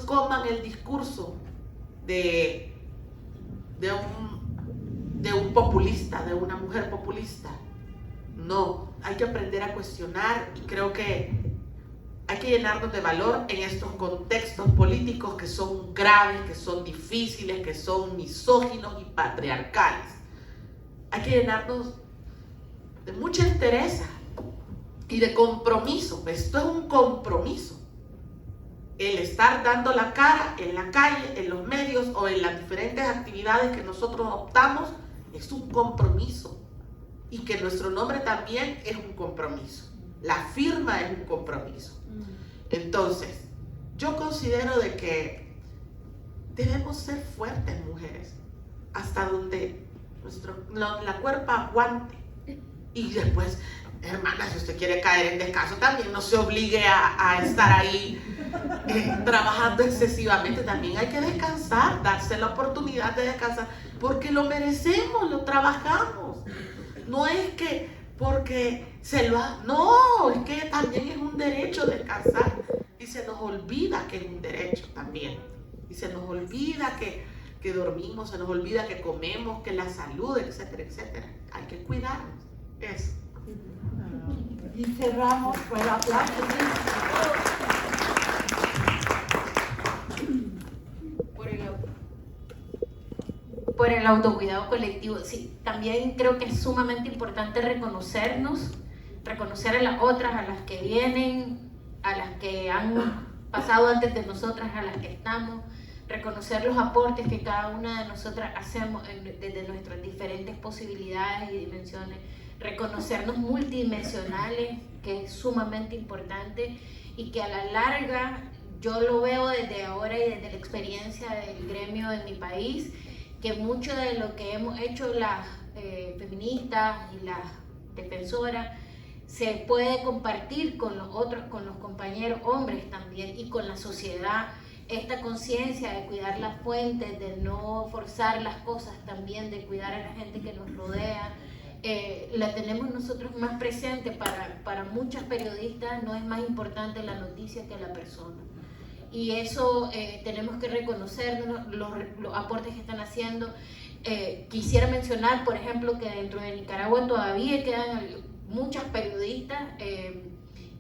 coman el discurso de un populista, de una mujer populista. No, hay que aprender a cuestionar y creo que hay que llenarnos de valor en estos contextos políticos que son graves, que son difíciles, que son misóginos y patriarcales. Hay que llenarnos de mucha entereza y de compromiso. Esto es un compromiso. El estar dando la cara en la calle, en los medios o en las diferentes actividades que nosotros optamos es un compromiso. Y que nuestro nombre también es un compromiso. La firma es un compromiso. Entonces, yo considero de que debemos ser fuertes, mujeres, hasta donde la cuerpa aguante. Y después, hermana, si usted quiere caer en descanso, también no se obligue a estar ahí trabajando excesivamente. También hay que descansar, darse la oportunidad de descansar, porque lo merecemos, lo trabajamos. No es que porque se lo ha... No, es que también es un derecho descansar. Y se nos olvida que es un derecho también. Y se nos olvida que dormimos, se nos olvida que comemos, que la salud, etcétera, etcétera. Hay que cuidarnos. Eso. Y cerramos con el aplauso. Por el autocuidado colectivo. Sí, también creo que es sumamente importante reconocernos, reconocer a las otras, a las que vienen, a las que han pasado antes de nosotras, a las que estamos, reconocer los aportes que cada una de nosotras hacemos desde nuestras diferentes posibilidades y dimensiones, reconocernos multidimensionales, que es sumamente importante y que a la larga yo lo veo desde ahora y desde la experiencia del gremio de mi país, que mucho de lo que hemos hecho las feministas y las defensoras se puede compartir con los otros, con los compañeros hombres también y con la sociedad. Esta conciencia de cuidar las fuentes, de no forzar las cosas también, de cuidar a la gente que nos rodea, la tenemos nosotros más presente. Para muchas periodistas no es más importante la noticia que la persona. Y eso tenemos que reconocer los aportes que están haciendo. Quisiera mencionar, por ejemplo, que dentro de Nicaragua todavía quedan muchas periodistas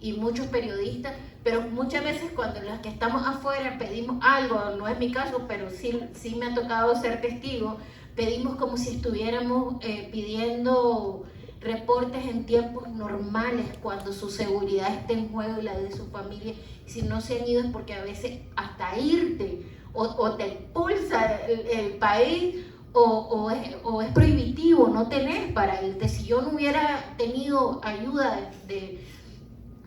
y muchos periodistas, pero muchas veces cuando las que estamos afuera pedimos algo, no es mi caso, pero sí me ha tocado ser testigo, pedimos como si estuviéramos pidiendo reportes en tiempos normales, cuando su seguridad está en juego y la de su familia. Si no se han ido es porque a veces hasta irte o te expulsa el país o es prohibitivo o no tenés para irte. Si yo no hubiera tenido ayuda de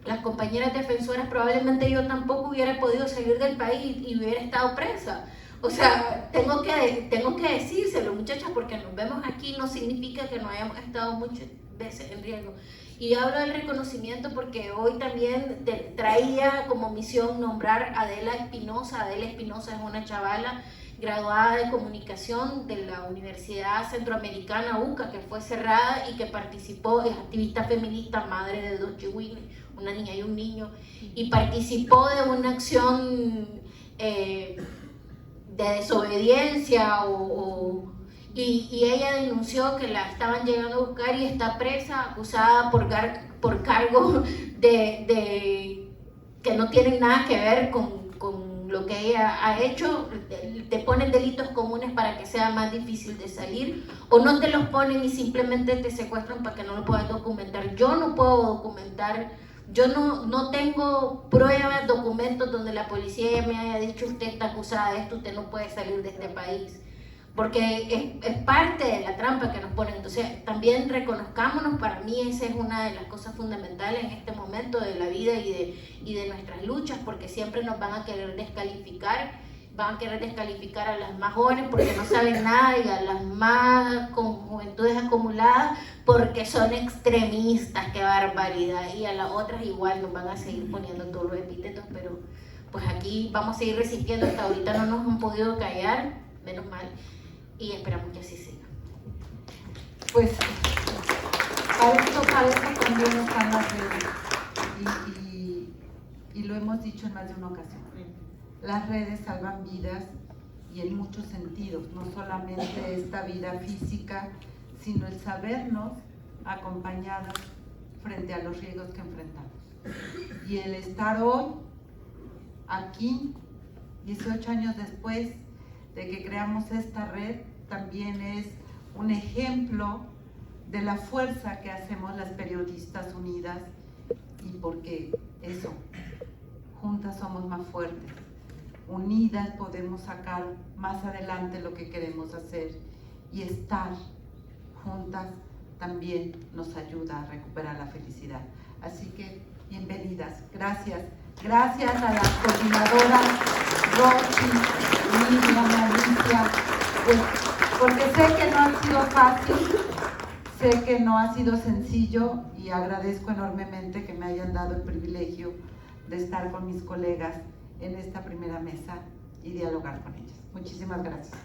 las compañeras defensoras, probablemente yo tampoco hubiera podido salir del país y hubiera estado presa. O sea, tengo que decírselo, muchachas, porque nos vemos aquí no significa que no hayamos estado muchas veces en riesgo. Y hablo del reconocimiento porque hoy también traía como misión nombrar a Adela Espinosa. Adela Espinosa es una chavala graduada de comunicación de la Universidad Centroamericana UCA, que fue cerrada y que participó, es activista feminista, madre de 2 chihuines, una niña y un niño, y participó de una acción de desobediencia y ella denunció que la estaban llegando a buscar y está presa, acusada por cargos de que no tienen nada que ver con lo que ella ha hecho. Te ponen delitos comunes para que sea más difícil de salir, o no te los ponen y simplemente te secuestran para que no lo puedas documentar. Yo no puedo documentar, yo no tengo pruebas, documentos donde la policía me haya dicho usted está acusada de esto, usted no puede salir de este país, porque es parte de la trampa que nos ponen. Entonces también reconozcámonos. Para mí esa es una de las cosas fundamentales en este momento de la vida y de nuestras luchas, porque siempre nos van a querer descalificar a las más jóvenes porque no saben nada, y a las más con juventudes acumuladas porque son extremistas, qué barbaridad, y a las otras igual nos van a seguir poniendo todos los epítetos, pero pues aquí vamos a seguir resistiendo. Hasta ahorita no nos han podido callar, menos mal, y esperamos que así sea. Pues para eso también están las redes, y lo hemos dicho en más de una ocasión. Las redes salvan vidas, y en muchos sentidos, no solamente esta vida física, sino el sabernos acompañados frente a los riesgos que enfrentamos. Y el estar hoy aquí, 18 años después de que creamos esta red, también es un ejemplo de la fuerza que hacemos las periodistas unidas, y porque eso, juntas somos más fuertes. Unidas podemos sacar más adelante lo que queremos hacer, y estar juntas también nos ayuda a recuperar la felicidad. Así que bienvenidas, gracias a las coordinadoras Rosy, Miriam, Alicia, pues, porque sé que no ha sido fácil, sé que no ha sido sencillo, y agradezco enormemente que me hayan dado el privilegio de estar con mis colegas en esta primera mesa y dialogar con ellas. Muchísimas gracias.